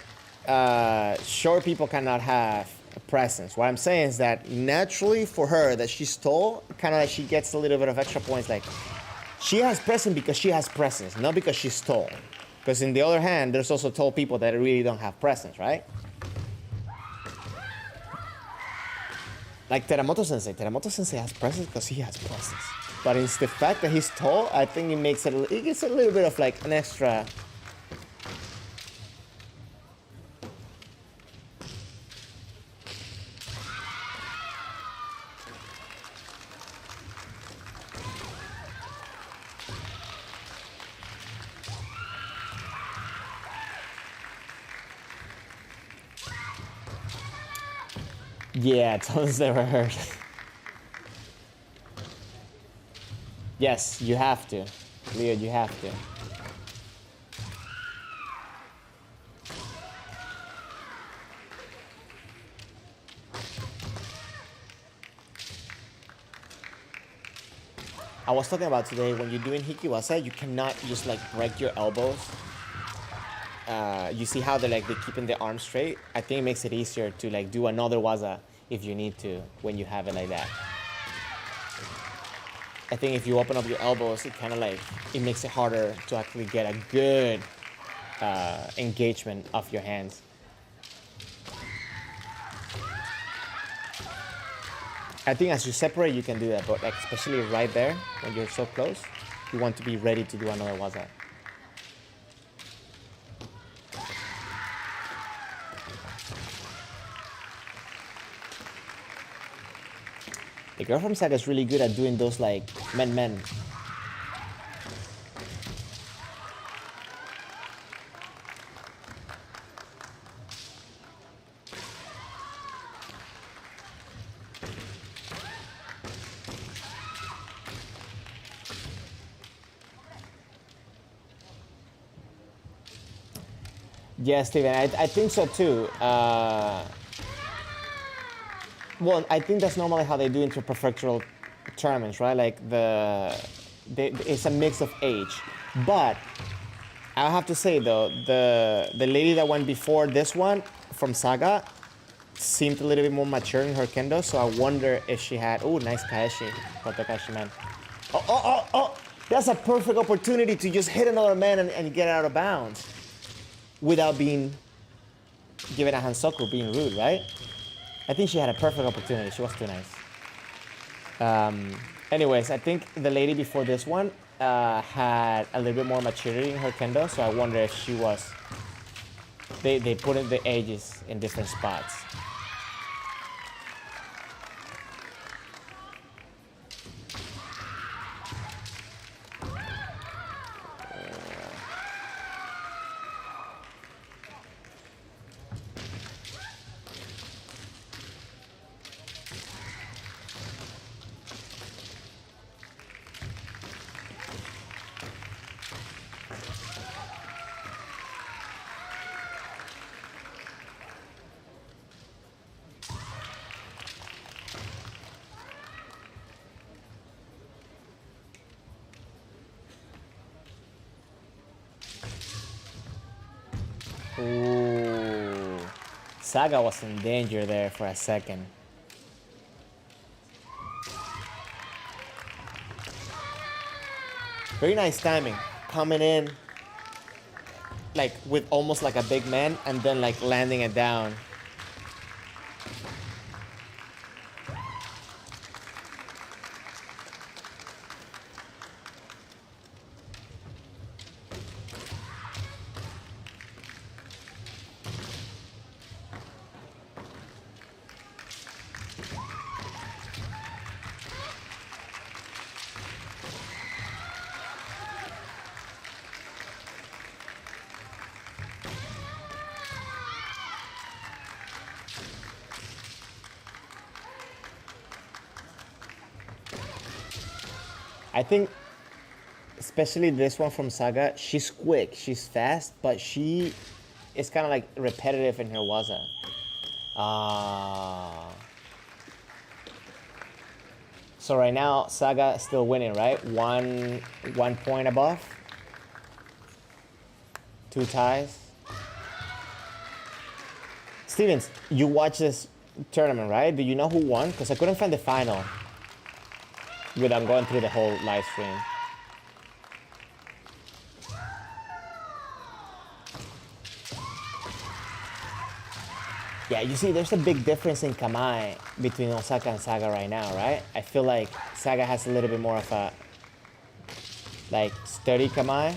short people cannot have a presence. What I'm saying is that naturally for her, that she's tall, kind of like she gets a little bit of extra points. Like she has presence because she has presence, not because she's tall. Because in the other hand, there's also tall people that really don't have presence, right? Like Teramoto Sensei. Teramoto Sensei has presence because he has presence. But it's the fact that he's tall, I think it makes it gets a little bit of like an extra. Yeah, tones never hurt. Yes, you have to. Leo, you have to. I was talking about today, when you're doing hikiwasa, you cannot just like break your elbows. You see how they're keeping the arm straight? I think it makes it easier to like do another waza if you need to when you have it like that. I think if you open up your elbows, it kind of like, it makes it harder to actually get a good engagement of your hands. I think as you separate, you can do that, but like especially right there, when you're so close, you want to be ready to do another waza. The girl from Saga is really good at doing those like men. Yes, Steven, I think so too. Well, I think that's normally how they do interprefectural tournaments, right? Like it's a mix of age. But I have to say though, the lady that went before this one from Saga seemed a little bit more mature in her kendo, so I wonder if she had. Oh, nice kaeshi, Kotakashi man. Oh! That's a perfect opportunity to just hit another man and get out of bounds without being given a hansoku, being rude, right? I think she had a perfect opportunity. She was too nice. Anyways, I think the lady before this one had a little bit more maturity in her kendo, so I wonder if she was. They put in the ages in different spots. Ooh. Saga was in danger there for a second. Very nice timing. Coming in like with almost like a big man and then like landing it down. I think especially this one from Saga, she's quick, she's fast, but she is kind of like repetitive in her waza. Ah. So right now, Saga is still winning, right? One point above. 2 ties. Stevens, you watch this tournament, right? Do you know who won? Because I couldn't find the final without going through the whole live stream. Yeah, you see, there's a big difference in Kamae between Osaka and Saga right now, right? I feel like Saga has a little bit more of a, like, sturdy Kamae.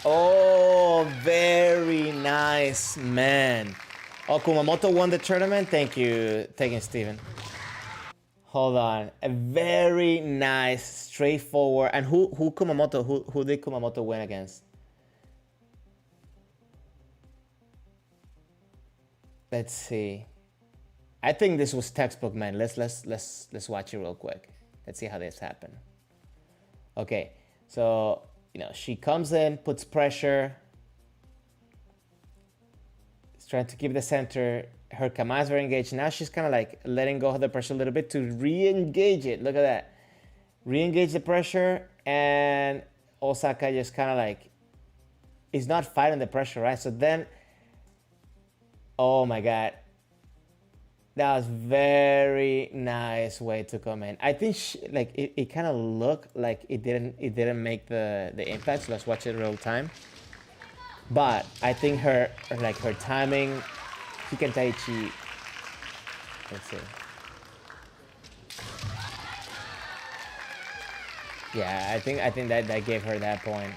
Oh, very nice, man. Oh, Kumamoto won the tournament. Thank you, Steven. Hold on. A very nice, straightforward. And who Kumamoto? Who did Kumamoto win against? Let's see. I think this was textbook, man. Let's watch it real quick. Let's see how this happened. Okay, so she comes in, puts pressure. Is trying to keep the center. Her Kama is very engaged. Now she's kind of like letting go of the pressure a little bit to re-engage it. Look at that. Re-engage the pressure, and Osaka just kind of like is not fighting the pressure, right? So then, oh my God. That was very nice way to come in. I think it kind of looked like it didn't make the impact. So let's watch it real time. But I think her timing, Hikentaichi. Let's see. Yeah, I think that gave her that point.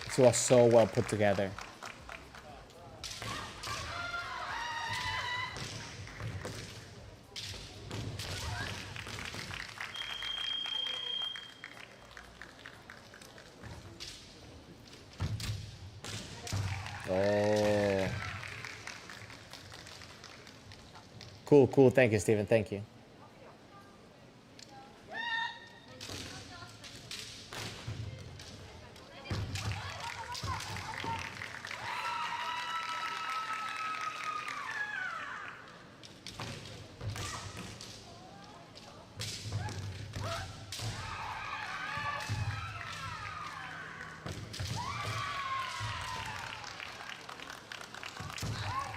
It was so well put together. Oh. Cool. Thank you, Steven. Thank you.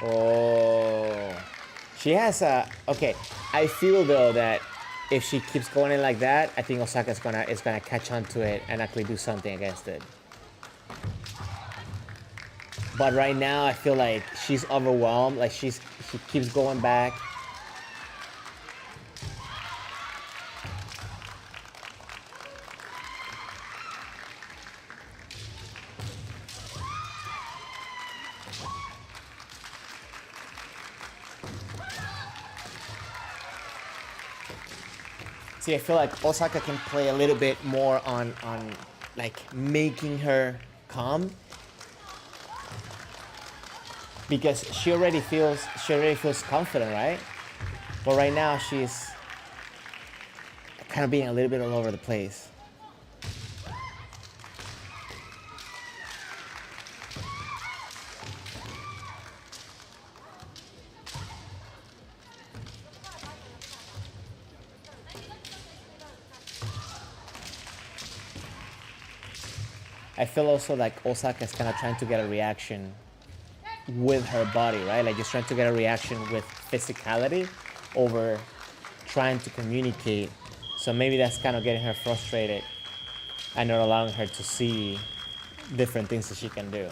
Oh. She has a okay. I feel though that if she keeps going in like that, I think Osaka's gonna catch on to it and actually do something against it. But right now, I feel like she's overwhelmed. Like she keeps going back. See, I feel like Osaka can play a little bit more on like making her calm, because she already feels confident, right? But right now she's kind of being a little bit all over the place. I feel also like Osaka's kind of trying to get a reaction with her body, right? Like just trying to get a reaction with physicality over trying to communicate. So maybe that's kind of getting her frustrated and not allowing her to see different things that she can do.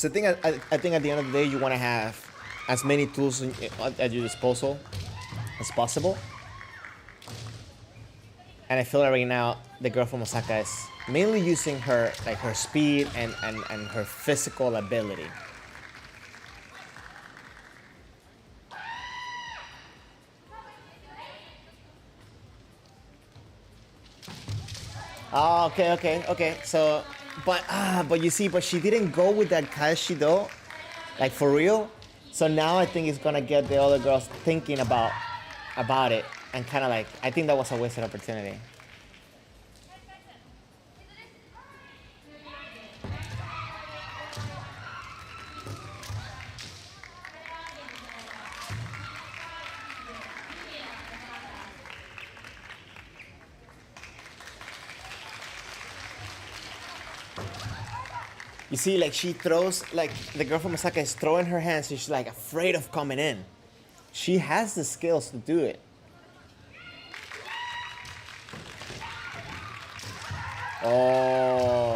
So I think at the end of the day, you want to have as many tools at your disposal as possible. And I feel like right now the girl from Osaka is mainly using her like her speed and her physical ability. Oh, okay. So, but you see, but she didn't go with that Kaeshi though, like for real. So now I think it's gonna get the other girls thinking about it, and kind of like I think that was a wasted opportunity. You see, like she throws, like the girl from Osaka is throwing her hands, so she's like afraid of coming in. She has the skills to do it. Oh.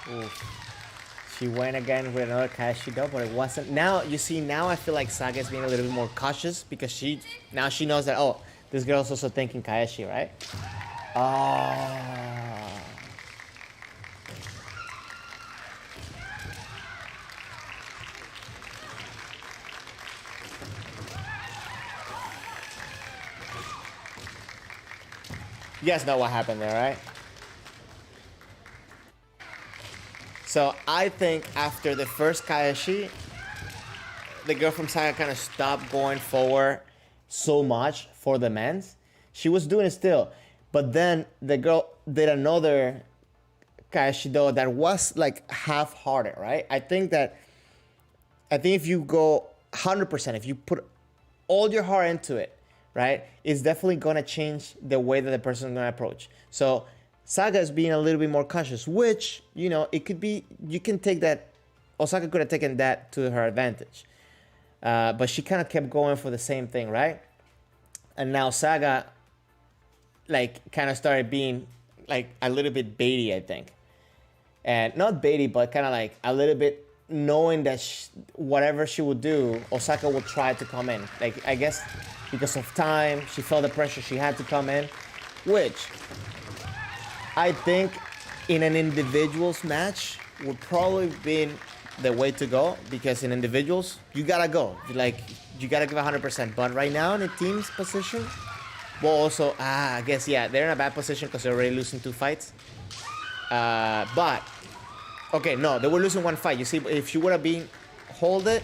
Oof. She went again with another Kashido, but it wasn't. Now, you see, now I feel like Saga is being a little bit more cautious because now she knows that, oh, this girl's also thinking Kaeshi, right? Oh. You guys know what happened there, right? So I think after the first Kaeshi, the girl from Saga kind of stopped going forward so much for the men's. She was doing it still, but then the girl did another Kaeshido that was like half-hearted, right? I think if you go 100%, if you put all your heart into it, right, it's definitely gonna change the way that the person is gonna approach. So Saga is being a little bit more cautious, which, you know, it could be, you can take that, Osaka could have taken that to her advantage. But she kind of kept going for the same thing, right? And now Saga, like, kind of started being, like, a little bit baity, I think. And not baity, but kind of like a little bit knowing that whatever she would do, Osaka would try to come in. Like, I guess because of time, she felt the pressure, she had to come in, which I think in an individuals match would probably be the way to go, because in individuals, you gotta go. Like, you gotta give 100%. But right now in a team's position, well, also, I guess, yeah, they're in a bad position because they're already losing 2 fights. But, okay, no, they were losing 1 fight. You see, if she would have been hold it,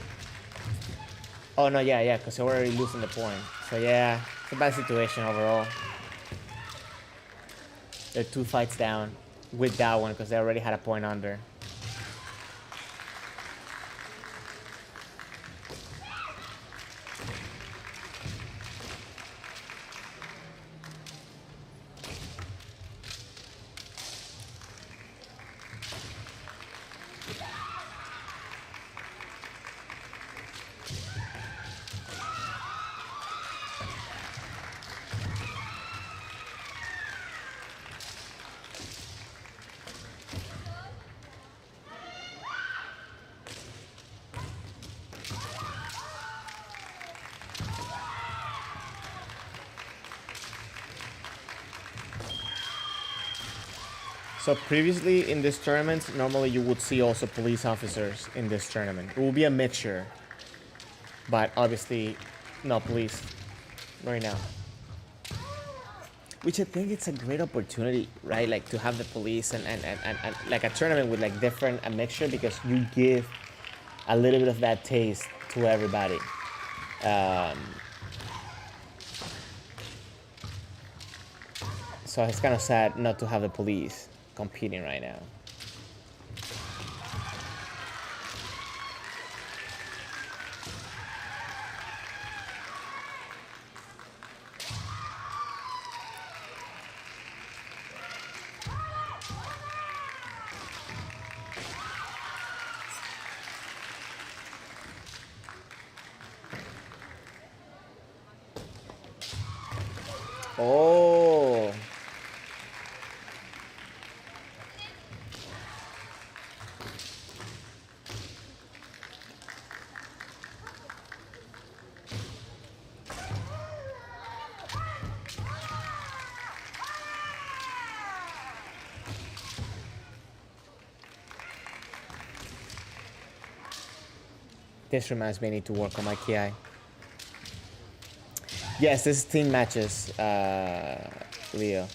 oh, no, yeah, because they were already losing the point. So, yeah, it's a bad situation overall. They're 2 fights down with that one because they already had a point under. So previously in this tournament, normally you would see also police officers in this tournament. It will be a mixture, but obviously no police right now. Which I think it's a great opportunity, right? Like to have the police and like a tournament with like a mixture, because you give a little bit of that taste to everybody. So it's kind of sad not to have the police competing right now. Oh. This reminds me I need to work on my kiai. Yes, this is team matches, Leo.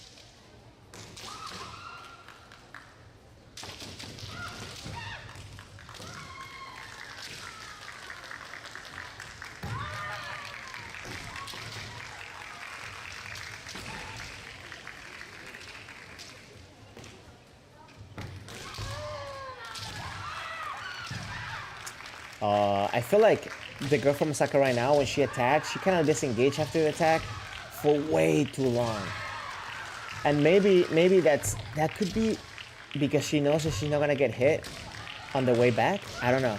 I feel like the girl from Osaka right now, when she attacks, she kind of disengaged after the attack for way too long. And maybe that could be because she knows that she's not gonna get hit on the way back. I don't know.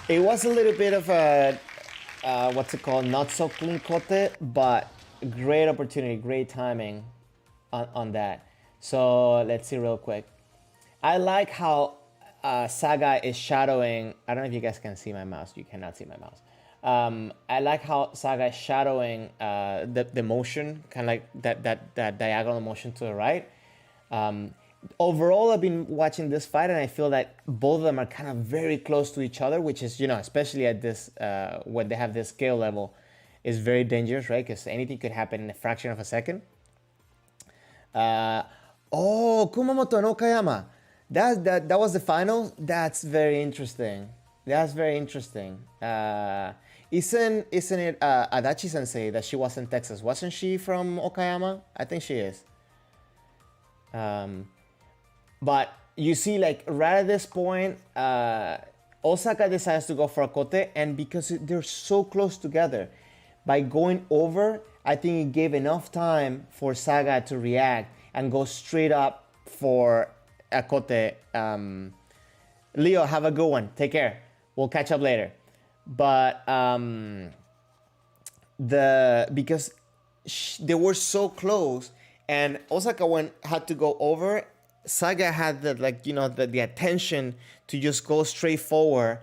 It was a little bit of a what's it called? Not so clean kote, but great opportunity, great timing on that. So let's see real quick. I like how Saga is shadowing. I don't know if you guys can see my mouse. You cannot see my mouse. I like how Saga is shadowing the motion, kind of like that diagonal motion to the right. Overall, I've been watching this fight and I feel that both of them are kind of very close to each other, which is, especially at this, when they have this skill level, is very dangerous, right? Because anything could happen in a fraction of a second. Kumamoto no Okayama. That was the final? That's very interesting. That's very interesting. Isn't it Adachi Sensei that she was in Texas? Wasn't she from Okayama? I think she is. But you see, like, right at this point, Osaka decides to go for a kote, and because they're so close together, by going over, I think it gave enough time for Saga to react and go straight up for a kote. Leo, have a good one. Take care. We'll catch up later. But because they were so close, and Osaka had to go over. Saga had the attention to just go straight forward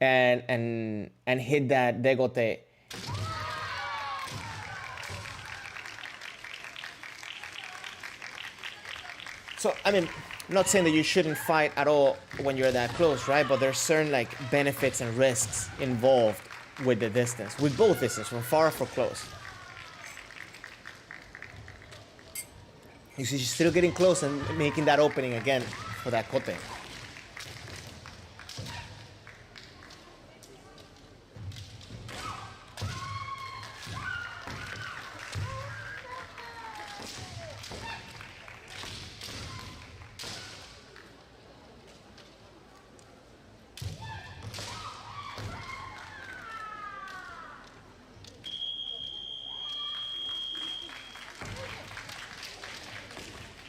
and hit that degote. So I mean, I'm not saying that you shouldn't fight at all when you're that close, right? But there's certain benefits and risks involved with the distance, with both distance, from far or from close. You see, she's still getting close and making that opening again for that kote.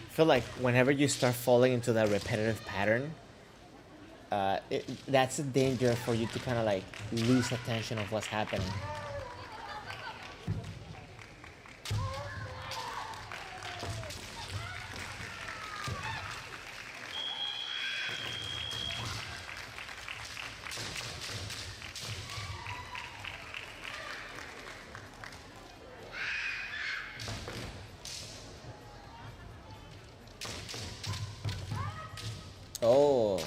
I feel like whenever you start falling into that repetitive pattern, that's a danger for you to kind of lose attention of what's happening. Oh.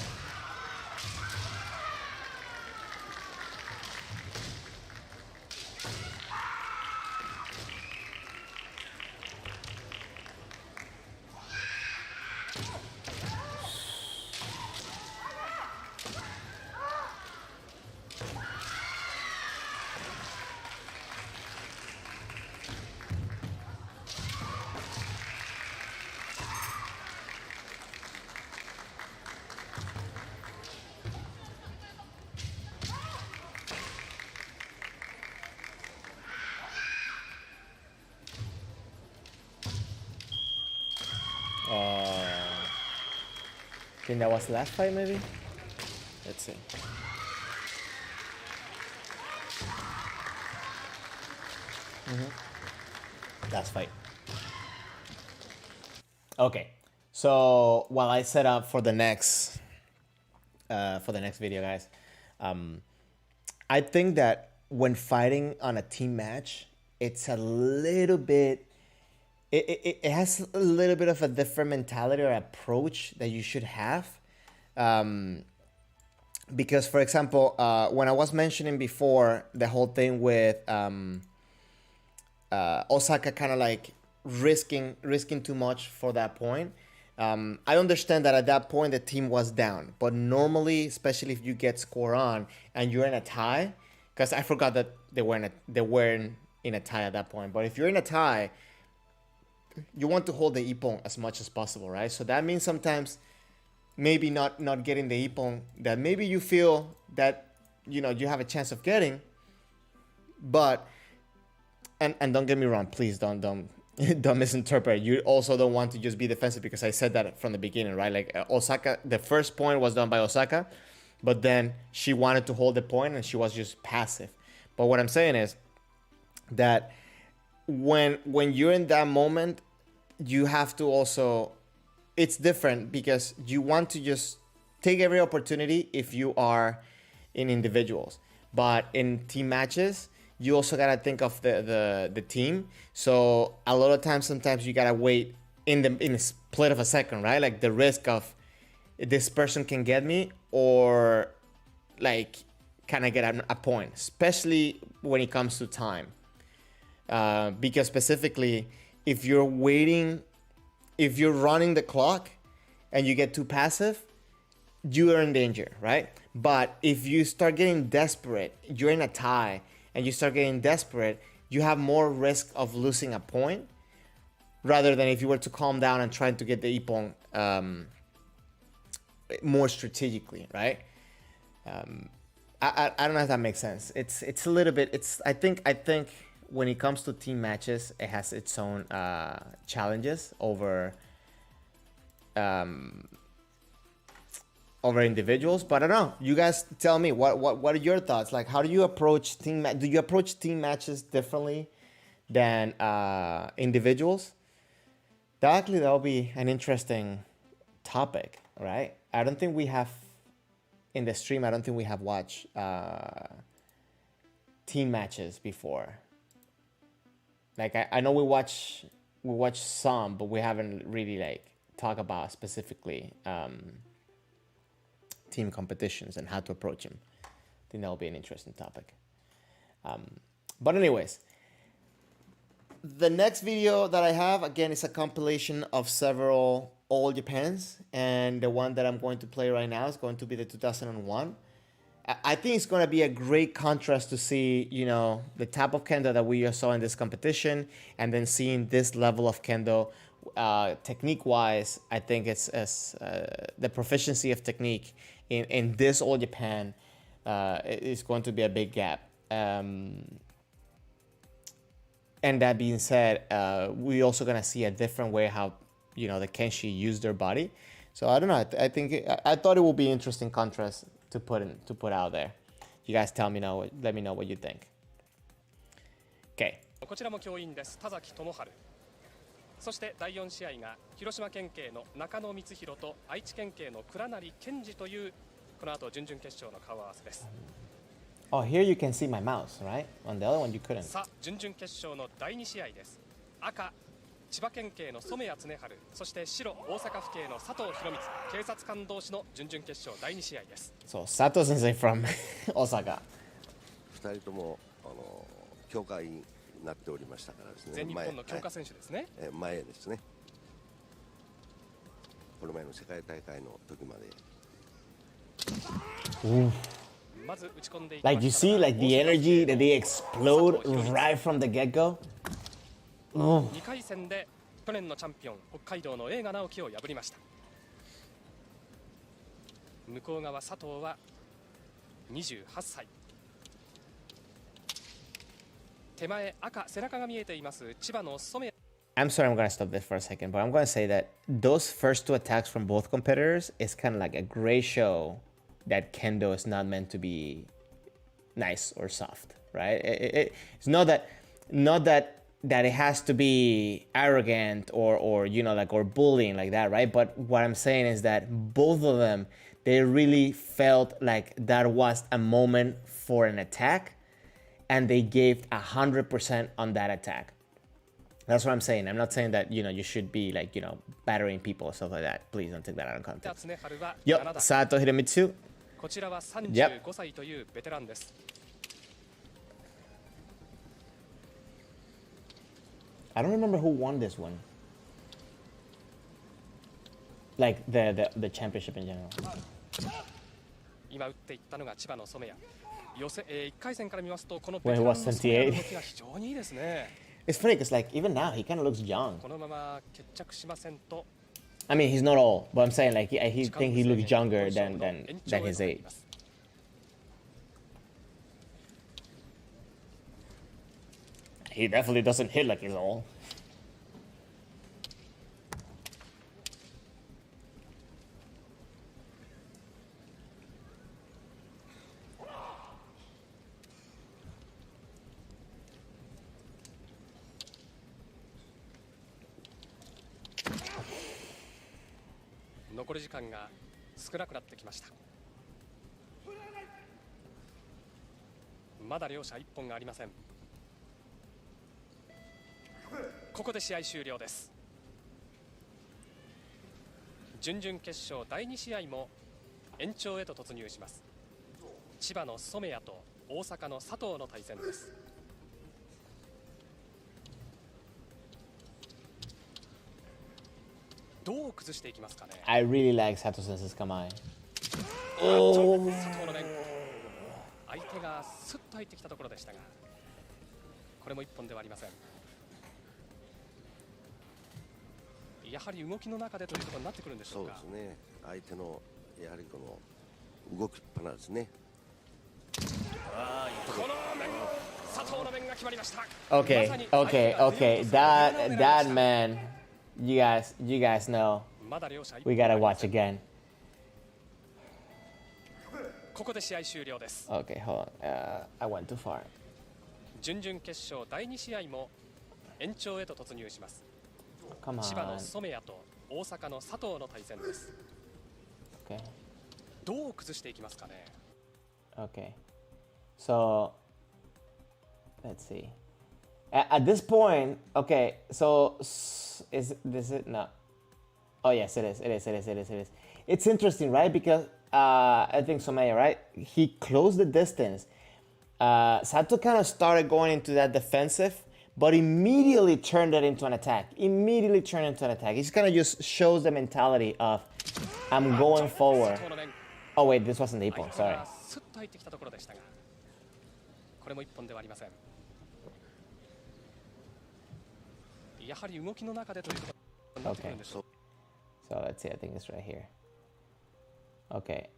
I think that was the last fight, maybe? Let's see. Last fight. Okay, so while I set up for the next video, guys, I think that when fighting on a team match, it's a little bit, it has a little bit of a different mentality or approach that you should have. Because, for example, when I was mentioning before the whole thing with Osaka kind of like risking too much for that point, I understand that at that point the team was down. But normally, especially if you get score on and you're in a tie, because I forgot that they weren't in a tie at that point. But if you're in a tie, you want to hold the ippon as much as possible, right? So that means sometimes maybe not getting the ippon that maybe you feel that you have a chance of getting, but and don't get me wrong, please don't misinterpret. You also don't want to just be defensive, because I said that from the beginning, right? Like Osaka, the first point was done by Osaka, but then she wanted to hold the point and she was just passive. But what I'm saying is that when you're in that moment, you have to also, it's different because you want to just take every opportunity if you are in individuals. But in team matches, you also gotta think of the team. So a lot of times, sometimes you gotta wait in a split of a second, right? Like the risk of this person can get me, or like can I get a point, especially when it comes to time. Because specifically, if you're waiting, if you're running the clock and you get too passive, you are in danger, right? But if you start getting desperate, you're in a tie and you start getting desperate, you have more risk of losing a point rather than if you were to calm down and try to get the ippon more strategically, right? I don't know if that makes sense. It's a little bit, I think when it comes to team matches, it has its own challenges over individuals. But I don't know. You guys tell me, what are your thoughts? Like, how do you approach do you approach team matches differently than individuals? That'll be an interesting topic, right? I don't think we have in the stream. I don't think we have watched team matches before. Like I know we watch some, but we haven't really like talk about specifically team competitions and how to approach them. I think that'll be an interesting topic. But anyways, the next video that I have, again, is a compilation of several All Japans, and the one that I'm going to play right now is going to be the 2001. I think it's going to be a great contrast to see, the type of Kendo that we saw in this competition, and then seeing this level of Kendo technique-wise. I think it's the proficiency of technique in this All Japan is going to be a big gap. And that being said, we're also going to see a different way how, the Kenshi use their body. So I don't know. I thought it would be an interesting contrast to put out there. You guys let me know what you think. Okay. こちらも教員です。田崎智春。そして第4試合が広島県警の中野光弘と愛知県警の倉成健二というこの後準々決勝の顔合わせです。Oh, here you can see my mouse, right? On the other one you couldn't. さあ、準々決勝の第2試合です。赤、千葉県警の染谷恒春、そして白、大阪府警の佐藤博光、警察官同士の準々決勝第2試合です。So, Sato sensei from Osaka. 2人とも強化員になっておりましたからですね。全日本の強化選手ですね。前ですね。この前の世界大会の時まで。Like you see, like the energy that they explode right from the get-go. 2回戦で去年のチャンピオン北海道の映画直樹を破りました。向こう側佐藤は28歳。手前赤背中が見えています千葉の染。 I'm sorry, I'm gonna stop this for a second, but I'm gonna say that those first two attacks from both competitors is kind of like a great show that Kendo is not meant to be nice or soft, right? It's not that it has to be arrogant or you know, like, or bullying like that, right? But what I'm saying is that both of them, they really felt like that was a moment for an attack, and they gave 100% on that attack. That's what I'm saying. I'm not saying that, you know, you should be like, you know, battering people or stuff like that. Please don't take that out of context. Yep, Sato Hiromitsu. こちらは35歳というベテランです。I don't remember who won this one. Like the championship in general. 今打っていったのが千葉の染谷。1回戦から見ますとこの When he was 28. 動きが非常にいいですね。 It's funny because like even now he kind of looks young. このまま決着しませんと。 I mean, he's not old, but I'm saying like he think he looks younger than his age. He definitely doesn't hit like he's old. No 残り時間が少なくなってきました。まだ両者1本がありません。ここで試合終了です。準々決勝第2試合も延長へと突入します。千葉の染谷と大阪の佐藤の対戦です。どう崩していきますかね。I really like Sato Sensei's Kamae. 佐藤の面、相手がスッと入ってきたところでしたが、これも1本ではありません。やはり動きの中でということになってくるんでしょうか。そうですね。相手のやはりこの動きっぱなですね。この面、佐藤の面が決まりました。Okay, okay, okay. That man, you guys know. We gotta watch again. ここで試合終了です。Okay, hold on. I went too far. 準々決勝第2試合も延長へと突入します。 Come 千葉の on. 染谷と大阪の佐藤の対戦です。Okay. どう崩していきますかね。 Okay. So let's see. At this point, okay. So is this it? No. Oh yes, it is. It is. It's interesting, right? Because I think Somaya, right? He closed the distance. Sato kind of started going into that defensive, but immediately turned it into an attack. He kind of just shows the mentality of, I'm going forward. Oh wait, this wasn't the Ippon, sorry. スッと入ってきたところでしたが、これも1本ではありません。やはり動きの中でということになってくるんでしょう。 So let's see, I think it's right here. Okay.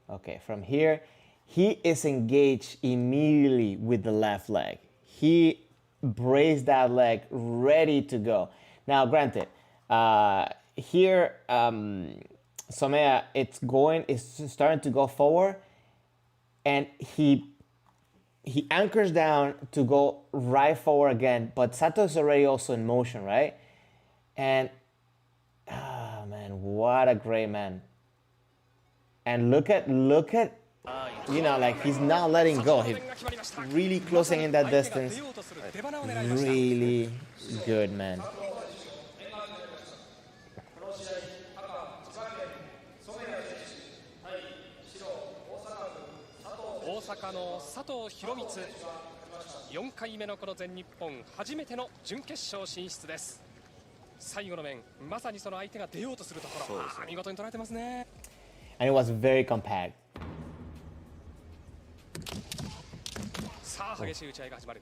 Okay, from here, he is engaged immediately with the left leg. He braced that leg ready to go. Now, granted, here, Somaya, it's starting to go forward, and he anchors down to go right forward again, but Sato's already also in motion, right? And, man, what a great man. And look at, you know, like he's not letting go. He's really closing in that distance. Really good, man. 大阪の佐藤弘光、4回目のこの全日本初めての準決勝進出です。最後の面、まさにその相手が出ようとするところ、見事に捉えてますね。And it was very compact. さあ激しい打ち合いが始まる。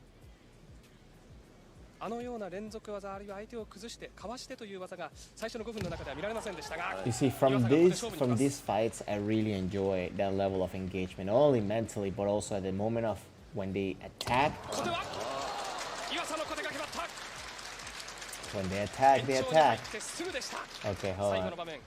あのような連続技あるいは相手を崩してかわしてという技が最初の5分の中では見られませんでしたが、 You see, from these fights, I really enjoy that level of engagement, not only mentally, but also at the moment of when they attack. 小手は岩佐の小手が決まった。 When they attack, they attack. すぐでした。 Okay, hold 最後 on. の場面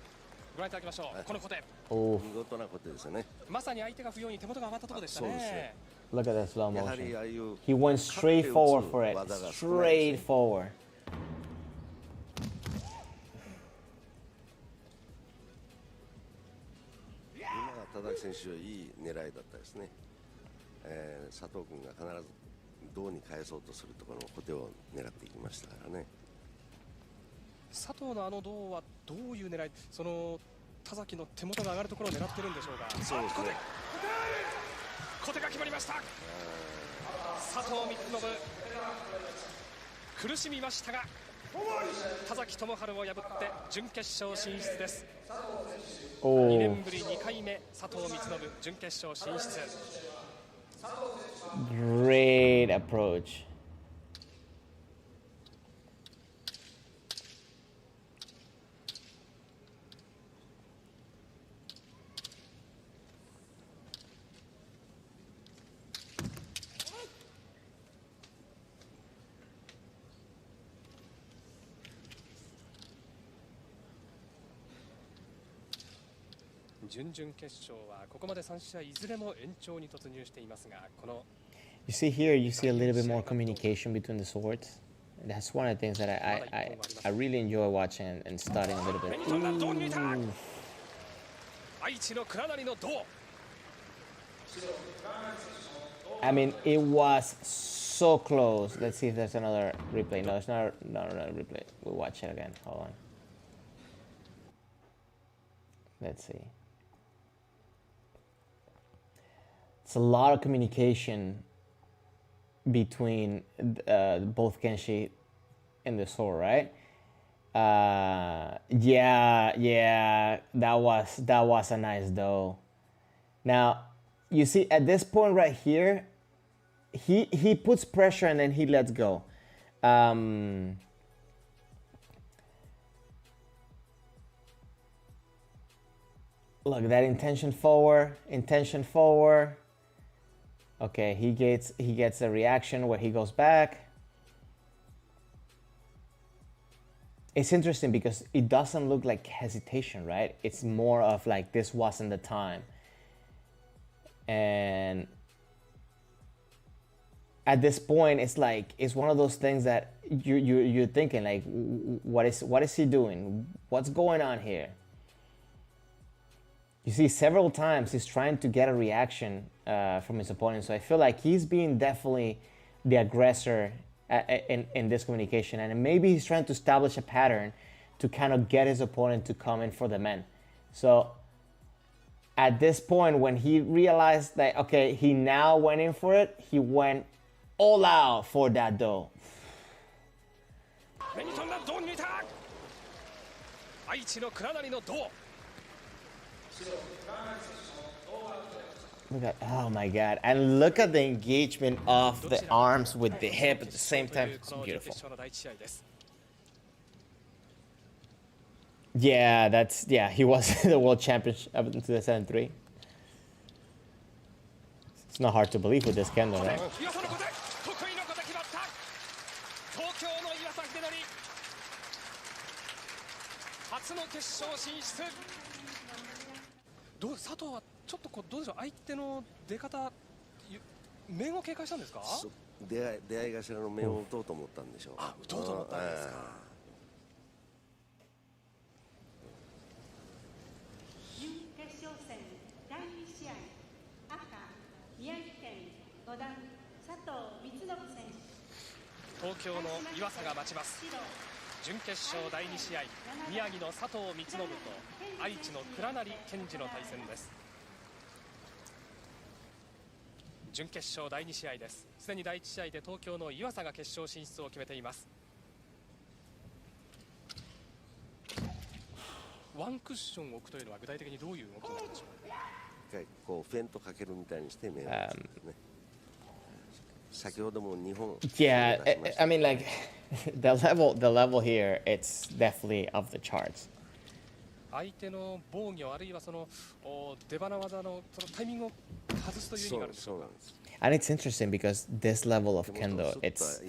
ご覧いただきましょう。この小手、 Oh, 見事なことですよね。まさに相手が不要に手元が上がったところでしたね。 look at that slow やはり motion. ああいう He went straight forward for it. 勝って打つ技が少ないですね。 Straight forward. 今は田崎選手はいい狙いだったですね。佐藤君が必ず胴に返そうとするところの小手を狙っていきましたからね。佐藤のあの胴はどういう狙い、その田崎の手元が上がるところを狙ってるんでしょうか。そうですね。小手が決まりました。佐藤光信苦しみましたが田崎智春を破って準決勝進出です。2 Oh, 年ぶり2回目佐藤光信準決勝進出。 great approach.準々決勝はここまで3試合いずれも延長に突入していますが、この You see here, you see a little bit more communication between the swords. That's one of the things that I really enjoy watching and studying a little bit. 目に飛んだ胴に抜いた。愛知の倉成の胴。 I mean, it was so close. Let's see if there's another replay. No, it's not another replay. We'll watch it again. Hold on. Let's see. It's a lot of communication between both Kenshi and the sword, right? Yeah, that was a nice though. Now, you see at this point right here, he puts pressure and then he lets go. Look, that intention forward. Okay, he gets a reaction where he goes back. It's interesting because it doesn't look like hesitation, right? It's more of like this wasn't the time. And at this point, it's like it's one of those things that you're thinking like, what is he doing? What's going on here? You see, several times he's trying to get a reaction from his opponent. So I feel like he's being definitely the aggressor in this communication. And maybe he's trying to establish a pattern to kind of get his opponent to come in for the men. So at this point, when he realized that, okay, he now went in for it, he went all out for that though. 目に飛んだ胴に抜いた。愛知の倉成の胴。 Look at, oh my god, and look at the engagement of the arms with the hip at the same time. It's beautiful. Yeah, he was the world champion up in 2003. It's not hard to believe with this Kendo, right? 初の決勝進出。どう佐藤はちょっとこうどうでしょう、相手の出方面を警戒したんですか。出会い頭の面を打とうと思ったんでしょう。あ、打とうと思ったんですか。準決勝戦第2試合、赤宮城県5段佐藤光信選手。東京の岩佐が待ちます。準決勝第2試合、宮城の佐藤光信と愛知の倉成健二の対戦です。準決勝第2試合です。すでに第1試合で東京の岩佐が決勝進出を決めています。ワンクッションを置くというのは具体的にどういう動きなんでしょうか。一回こうフェイントかけるみたいにして面をつけてね。先ほども2本 Yeah, 出しました I mean, like the level here, it's definitely off the charts. 相手の防御あるいはその出花技のそのタイミングを外すという意味があるんでしょうか。 And it's interesting because this level of kendo, it's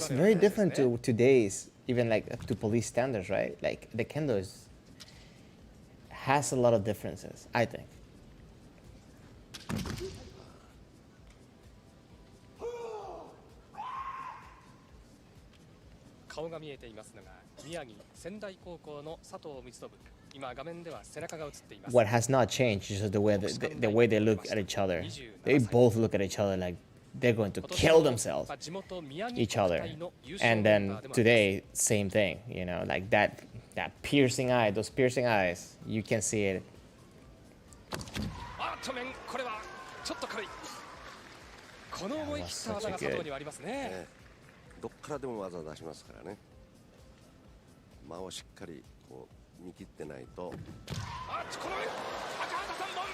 very Yeah. different to today's, even like to police standards, right? Like the kendo has a lot of differences, I think. 顔が見えていますのが宮城仙台高校の佐藤光信。今画面では背中が映っています。 What has not changed is just the way the way they look at each other. They both look at each other like they're going to kill themselves, each other. And then today, same thing, you know, like that piercing eye, those piercing eyes, you can see it. あっと面、これはちょっと軽い。この思い切った技が佐藤にはありますね。どっからでも技出しますからね。間をしっかりこう見切ってないと。あっとこの面、高畑3本。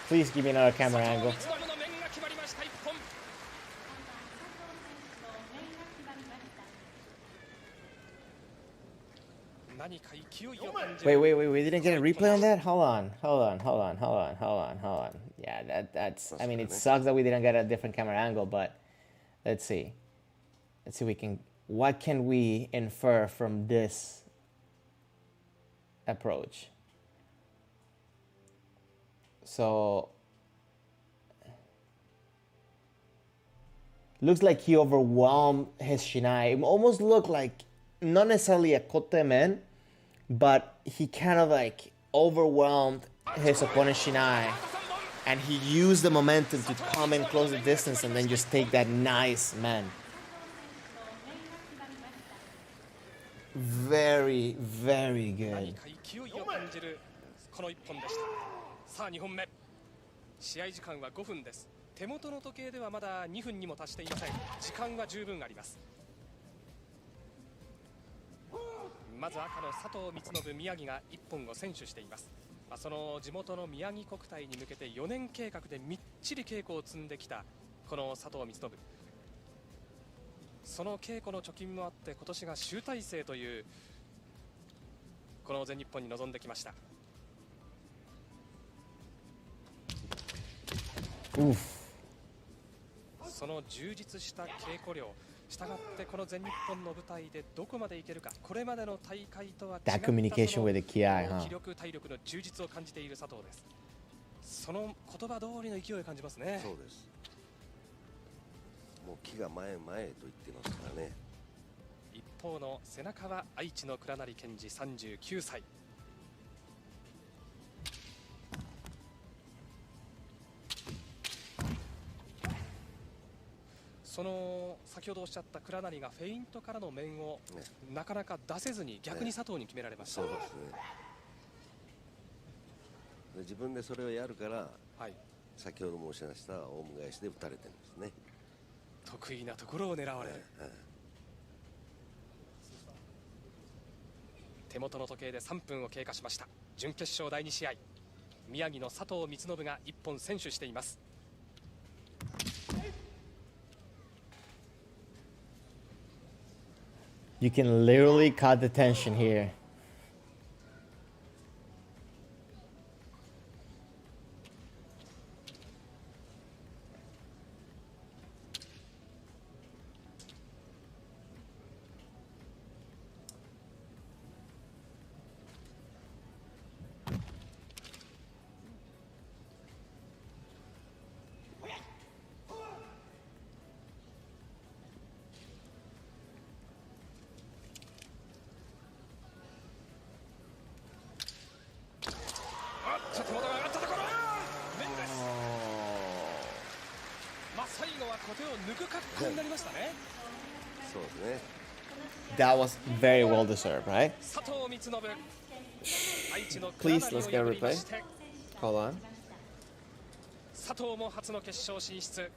Please give me another camera 佐 angle. 藤光信の面が決まりました1本。何か勢いを感じる。 Wait, we didn't get a replay on that? Hold on. Yeah, that's, I mean, it sucks that we didn't get a different camera angle, but let's see. What can we infer from this approach? So, looks like he overwhelmed his shinai. It almost looked like not necessarily a kote men, but he kind of like overwhelmed his opponent's shinai, and he used the momentum to come in close the distance and then just take that nice man. Very, very 何 good. か勢いを感じるこの1本でした。さあ2本目。試合時間は5分です。手元の時計ではまだ2分にも達していません。時間は十分あります。まず赤の佐藤光信、宮城が1本を先取しています。その地元の宮城国体に向けて4年計画でみっちり稽古を積んできたこの佐藤光信。その稽古の貯金もあって今年が集大成というこの全日本に臨んできました。 Oof. その充実した稽古量、したがってこの全日本の舞台でどこまでいけるか。これまでの大会とは違った That communication with the kiai, その huh? 気力体力の充実を感じている佐藤です。その言葉通りの勢いを感じますね。そうです。もう気が前へ前へと言ってますからね。一方の背中は愛知の倉成健児39歳。その先ほどおっしゃった倉成がフェイントからの面をなかなか出せずに逆に佐藤に決められました。そうですね。で自分でそれをやるから、はい、先ほど申しましたオウム返しで打たれてるんですね。得意なところを狙われる。手元の時計で3分を経過しました。準決勝第2試合、宮城の佐藤光信が1本先取しています。You can literally cut the tension here. That was very well deserved, right? Please, let's get a replay. Hold on. 佐藤も初の決勝進出。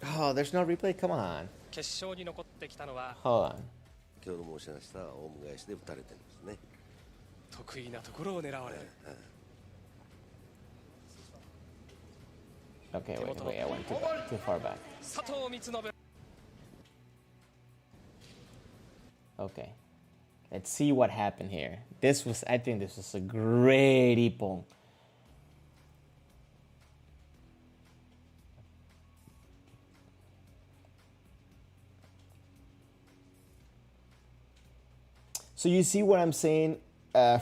Oh, there's no replay? Come on. 決勝に残ってきたのは Hold on. 先ほど申しましたオウム返しで打たれてるんですね。得意なところを狙われる。Okay, wait, I went too far back. 佐藤光信。Okay. Let's see what happened here. I think this was a great ippon. So you see what I'm saying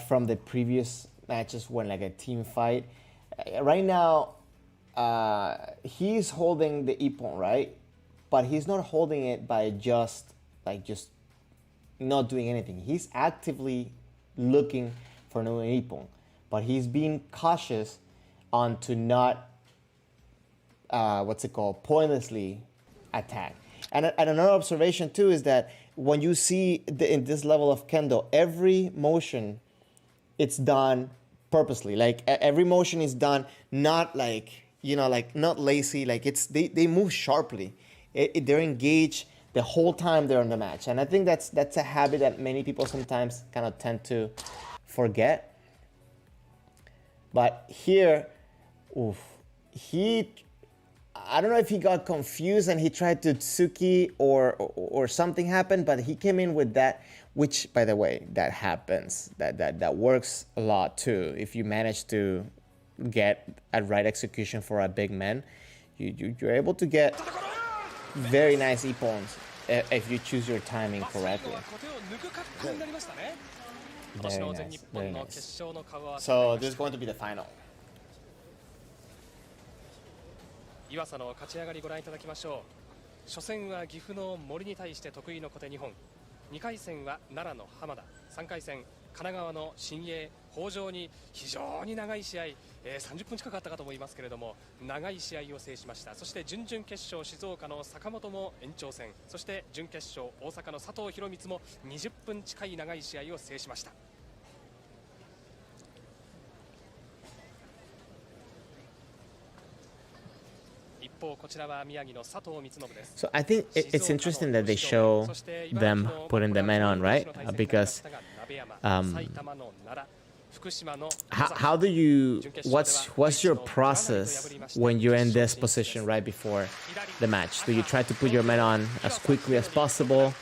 from the previous matches when like a team fight. Right now, he's holding the ippon, right? But he's not holding it by just not doing anything. He's actively looking for no ippon, but he's being cautious on to not pointlessly attack. And another observation too is that when you see in this level of kendo, every motion it's done purposely. Like every motion is done not not lazy. Like they move sharply. They're engaged the whole time they're in the match, and I think that's a habit that many people sometimes kind of tend to forget. But here, I don't know if he got confused and he tried to tsuki or something happened, but he came in with that, which, by the way, that happens. That works a lot too. If you manage to get a right execution for a big man, you're able to get very nice ippons if you choose your timing correctly. Very nice. So this is going to be the final. 岩佐の勝ち上がりご覧いただきましょう。初戦は岐阜の森に対して得意の小手2本、2回戦は奈良の浜田、3回戦神奈川の新鋭北条に非常に長い試合、30分近かったかと思いますけれども長い試合を制しました。そして準々決勝静岡の坂本も延長戦、そして準決勝大阪の佐藤弘光も20分近い長い試合を制しました。So I think it's interesting that they show them putting the men on, right? Because how do you what's your process when you're in this position right before the match? Do you try to put your men on as quickly as possible?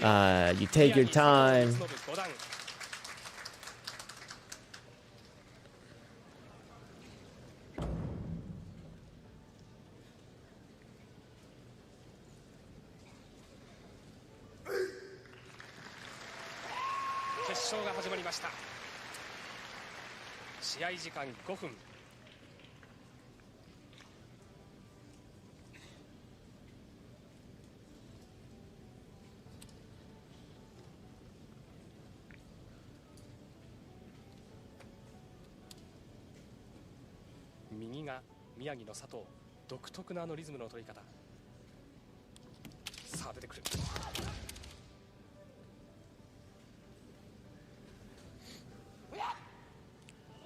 You take your time. Start. 試合時間5分。右が宮城の佐藤、独特なリズムの取り方。さあ出てくる。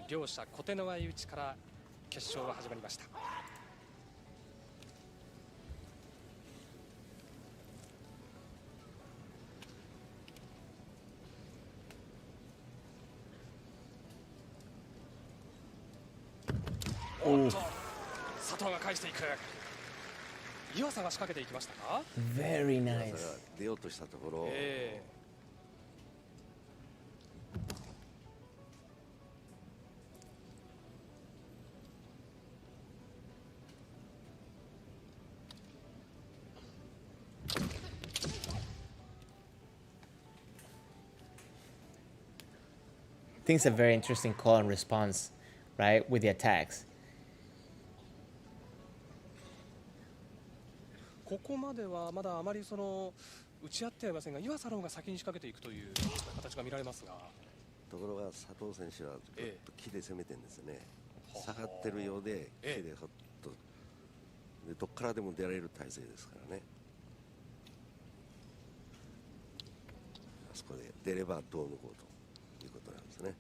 両者小手の相打ちから決勝は始まりました。佐藤が返していく。岩佐が仕掛けていきましたか。Very nice。出ようとしたところ。I think it's a very interesting call and response, right, with the attacks. ここまではまだあまり打ち合ってはいませんが、岩佐の方が先に仕掛けていくという形が見られますが。ところが佐藤選手は木で攻めてるんですね。下がってるようで木でほっとでどっからでも出られる体勢ですからね。あそこで出ればどう抜こうと。いうことなんですね。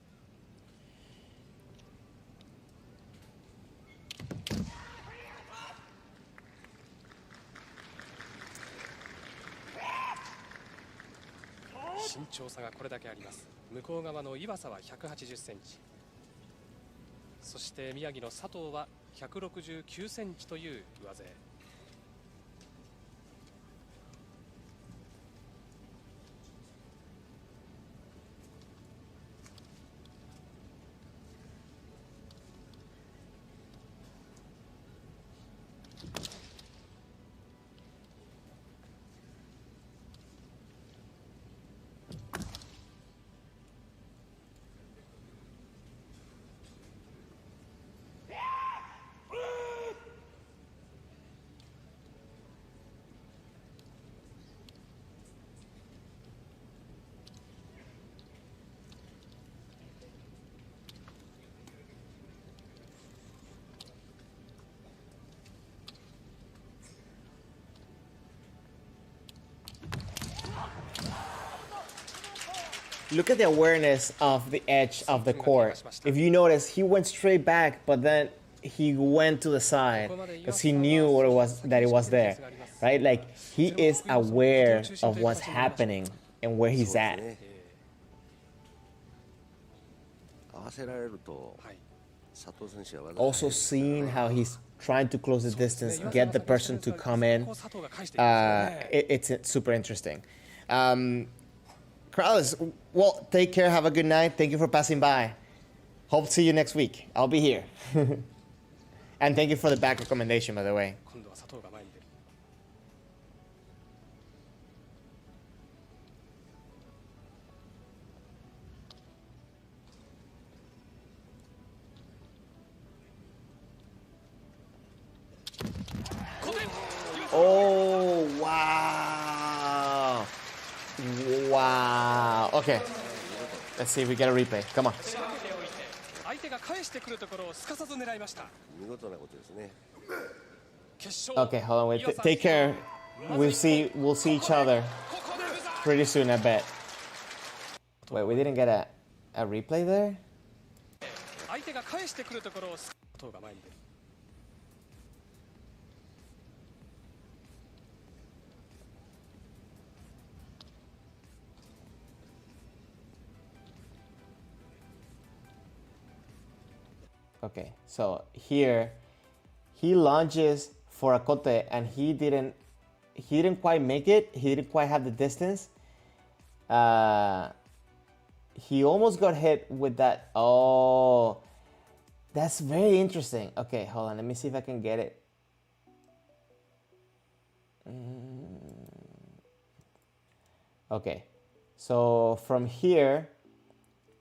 身長差がこれだけあります。向こう側の岩佐は180センチ、そして宮城の佐藤は169センチという上背。Look at the awareness of the edge of the court. If you notice, he went straight back, but then he went to the side because he knew what it was, that it was there, right? Like, he is aware of what's happening and where he's at. 合わせられると佐藤選手は Also seeing how he's trying to close the distance, get the person to come in, it's super interesting. Corrales, well, take care, have a good night. Thank you for passing by. Hope to see you next week. I'll be here. And thank you for the back recommendation, by the way. 今度は佐藤が前に出る。Oh, wow. Wow. Okay. Let's see if we get a replay. Come on. 相手が返してくるところをすかさず狙いました。見事なことですね。決勝。 Okay, hold on. Wait. Take care. We'll see each other pretty soon, I bet. Wait, we didn't get a replay there? 相手が返してくるところを佐藤が前に出る。 Okay, so here he lunges for a kote and he didn't quite make it. He didn't quite have the distance. He almost got hit with that. Oh, that's very interesting. Okay, hold on. Let me see if I can get it. Okay, so from here,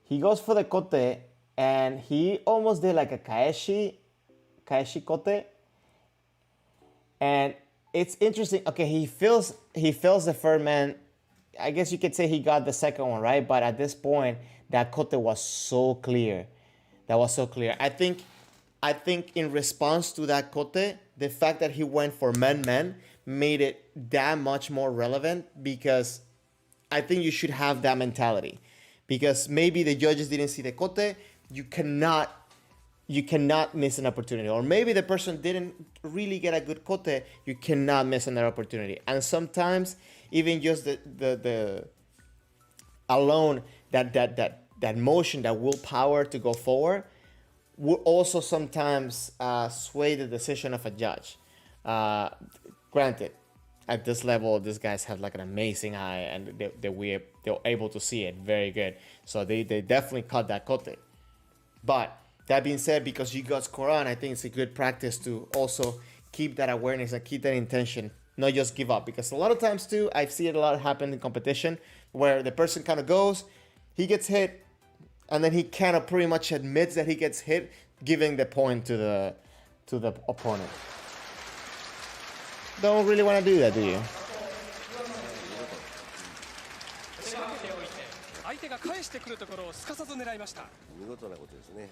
he goes for the kote and he almost did like a kaeshi kote. And it's interesting. Okay, he feels the third man. I guess you could say he got the second one, right? But at this point, that kote was so clear. That was so clear. I think in response to that kote, the fact that he went for men made it that much more relevant, because I think you should have that mentality. Because maybe the judges didn't see the kote, you cannot miss an opportunity. Or maybe the person didn't really get a good kote, you cannot miss another opportunity. And sometimes even just the alone that motion, that willpower to go forward will also sometimes sway the decision of a judge. Granted, at this level, these guys have like an amazing eye, and they're able to see it very good. So they definitely caught that kote. But that being said, because you got score on, I think it's a good practice to also keep that awareness and keep that intention, not just give up. Because a lot of times too, I see it a lot happen in competition where the person kind of goes, he gets hit, and then he kind of pretty much admits that he gets hit, giving the point to the opponent. Don't really want to do that, do you? 相手が返してくるところをすかさず狙いました。見事なことですね。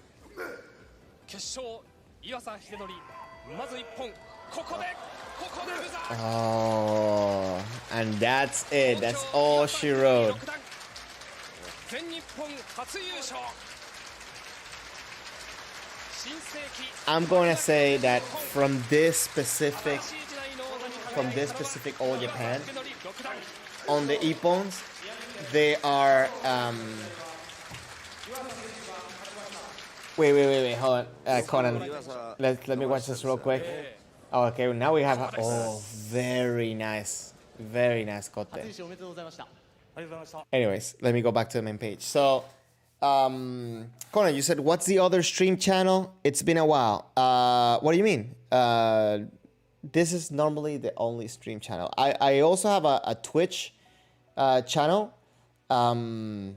決勝、岩佐秀則、まず一本、ここでブザー。 Oh, and that's it. That's all she wrote. 全日本初優勝。新世紀。 I'm going to say that from this specific All Japan, on the Ippons, they are. Wait. Hold on, Conan. Let me watch this real quick. Oh, okay, now we have. Oh, very nice kote. Anyways, let me go back to the main page. So, Conan, you said what's the other stream channel? It's been a while. What do you mean? This is normally the only stream channel. I also have a Twitch channel, but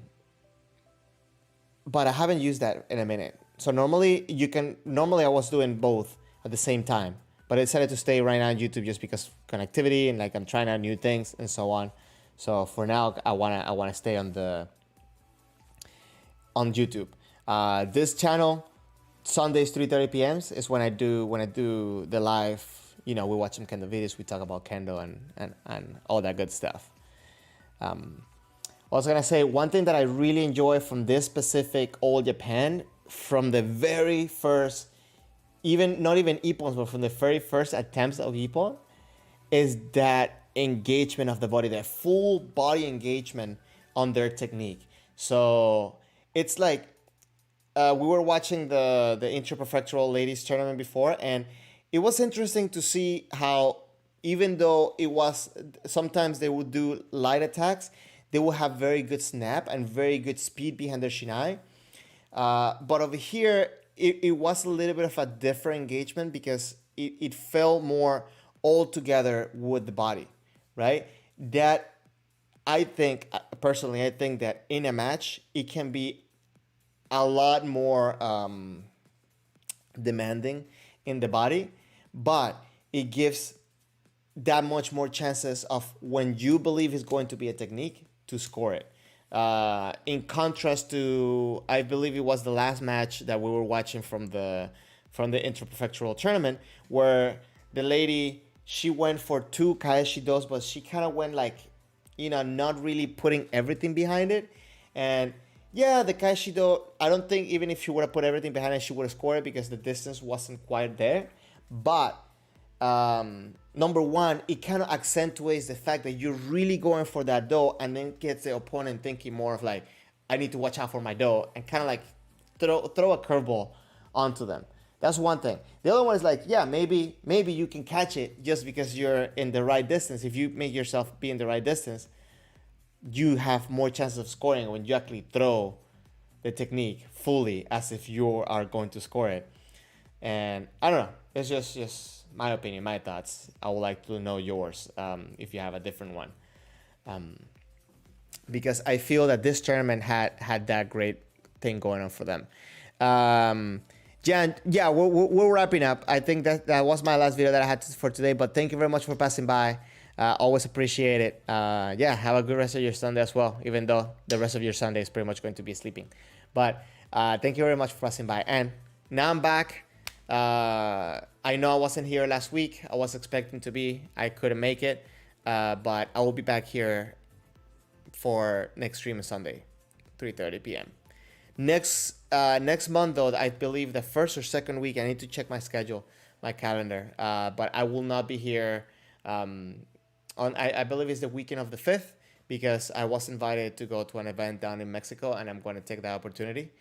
I haven't used that in a minute. So normally I was doing both at the same time, but I decided to stay right now on YouTube just because connectivity and like I'm trying out new things and so on. So for now, I wanna stay on YouTube. This channel, Sundays 3:30 p.m. is when I do the live. You know, we watch some Kendo videos, we talk about Kendo and all that good stuff. I was gonna say one thing that I really enjoy from this specific All Japan, from the very first, not even ippons, but from the very first attempts of ippon, is that engagement of the body, that full body engagement on their technique. So it's like we were watching the interprefectural ladies tournament before, and it was interesting to see how, even though it was sometimes they would do light attacks, they will have very good snap and very good speed behind their shiai. But over here, it was a little bit of a different engagement because it fell more all together with the body, right? That I think, personally, I think that in a match, it can be a lot more demanding in the body, but it gives that much more chances of, when you believe it's going to be a technique, to score it. In contrast to, I believe it was the last match that we were watching from the interprefectural tournament, where the lady, she went for 2 kaeshi dos, but she kind of went like, not really putting everything behind it. And yeah, the kaeshi do, I don't think even if she would have put everything behind it, she would have scored it because the distance wasn't quite there. But number one, it kind of accentuates the fact that you're really going for that do, and then gets the opponent thinking more of like, I need to watch out for my do, and kind of like throw a curveball onto them. That's one thing. The other one is like, yeah, maybe you can catch it just because you're in the right distance. If you make yourself be in the right distance, you have more chances of scoring when you actually throw the technique fully as if you are going to score it. And I don't know. It's just my opinion, my thoughts. I would like to know yours, if you have a different one. Because I feel that this tournament had that great thing going on for them. Yeah, we're wrapping up. I think that was my last video that I had for today, but thank you very much for passing by. Always appreciate it. Yeah, have a good rest of your Sunday as well, even though the rest of your Sunday is pretty much going to be sleeping. But thank you very much for passing by. And now I'm back. I know I wasn't here last week. I was expecting to be. I couldn't make it. But I will be back here for next stream on Sunday, 3:30 p.m. Next month, though, I believe the first or second week, I need to check my schedule, my calendar. But I will not be here. I believe it's the weekend of the 5th, because I was invited to go to an event down in Mexico, and I'm going to take that opportunity.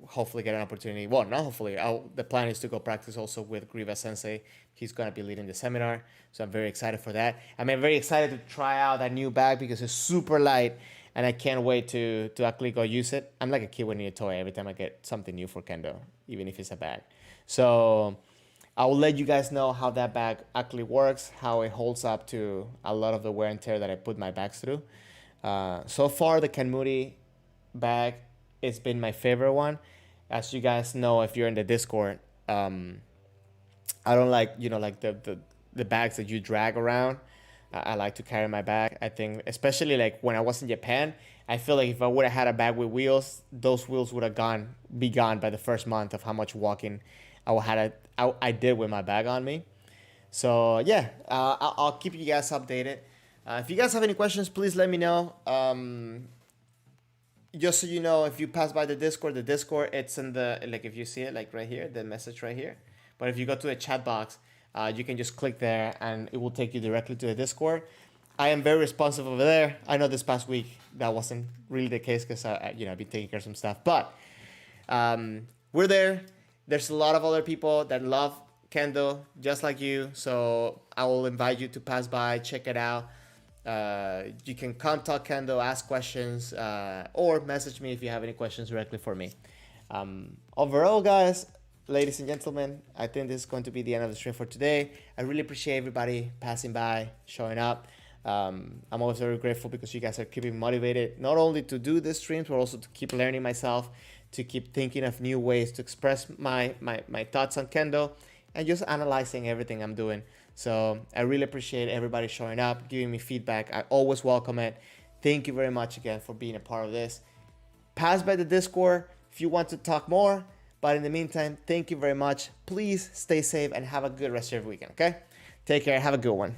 Hopefully get an opportunity. Well, not hopefully. The plan is to go practice also with Griva Sensei. He's going to be leading the seminar, so I'm very excited for that. I'm very excited to try out that new bag because it's super light, and I can't wait to actually go use it. I'm like a kid with a new toy every time I get something new for Kendo, even if it's a bag. So I will let you guys know how that bag actually works, how it holds up to a lot of the wear and tear that I put my bags through. So far, the Kanmuri bag, it's been my favorite one. As you guys know, if you're in the Discord, I don't like, like the bags that you drag around. I like to carry my bag. I think, especially like when I was in Japan, I feel like if I would have had a bag with wheels, those wheels would have be gone by the first month of how much walking I did with my bag on me. So yeah, I'll keep you guys updated. If you guys have any questions, please let me know. Just so you know, if you pass by the Discord, it's in the, like, if you see it, like right here, the message right here. But if you go to the chat box, you can just click there and it will take you directly to the Discord. I am very responsive over there. I know this past week that wasn't really the case because I've been taking care of some stuff. But we're there. There's a lot of other people that love Kendo just like you. So I will invite you to pass by, check it out. You can contact Kendo, ask questions, or message me if you have any questions directly for me. Overall, guys, ladies and gentlemen, I think this is going to be the end of the stream for today. I really appreciate everybody passing by, showing up. I'm always very grateful because you guys are keeping motivated, not only to do the streams, but also to keep learning myself, to keep thinking of new ways to express my thoughts on Kendo, and just analyzing everything I'm doing. So I really appreciate everybody showing up, giving me feedback. I always welcome it. Thank you very much again for being a part of this. Pass by the Discord if you want to talk more. But in the meantime, thank you very much. Please stay safe and have a good rest of your weekend, okay? Take care. Have a good one.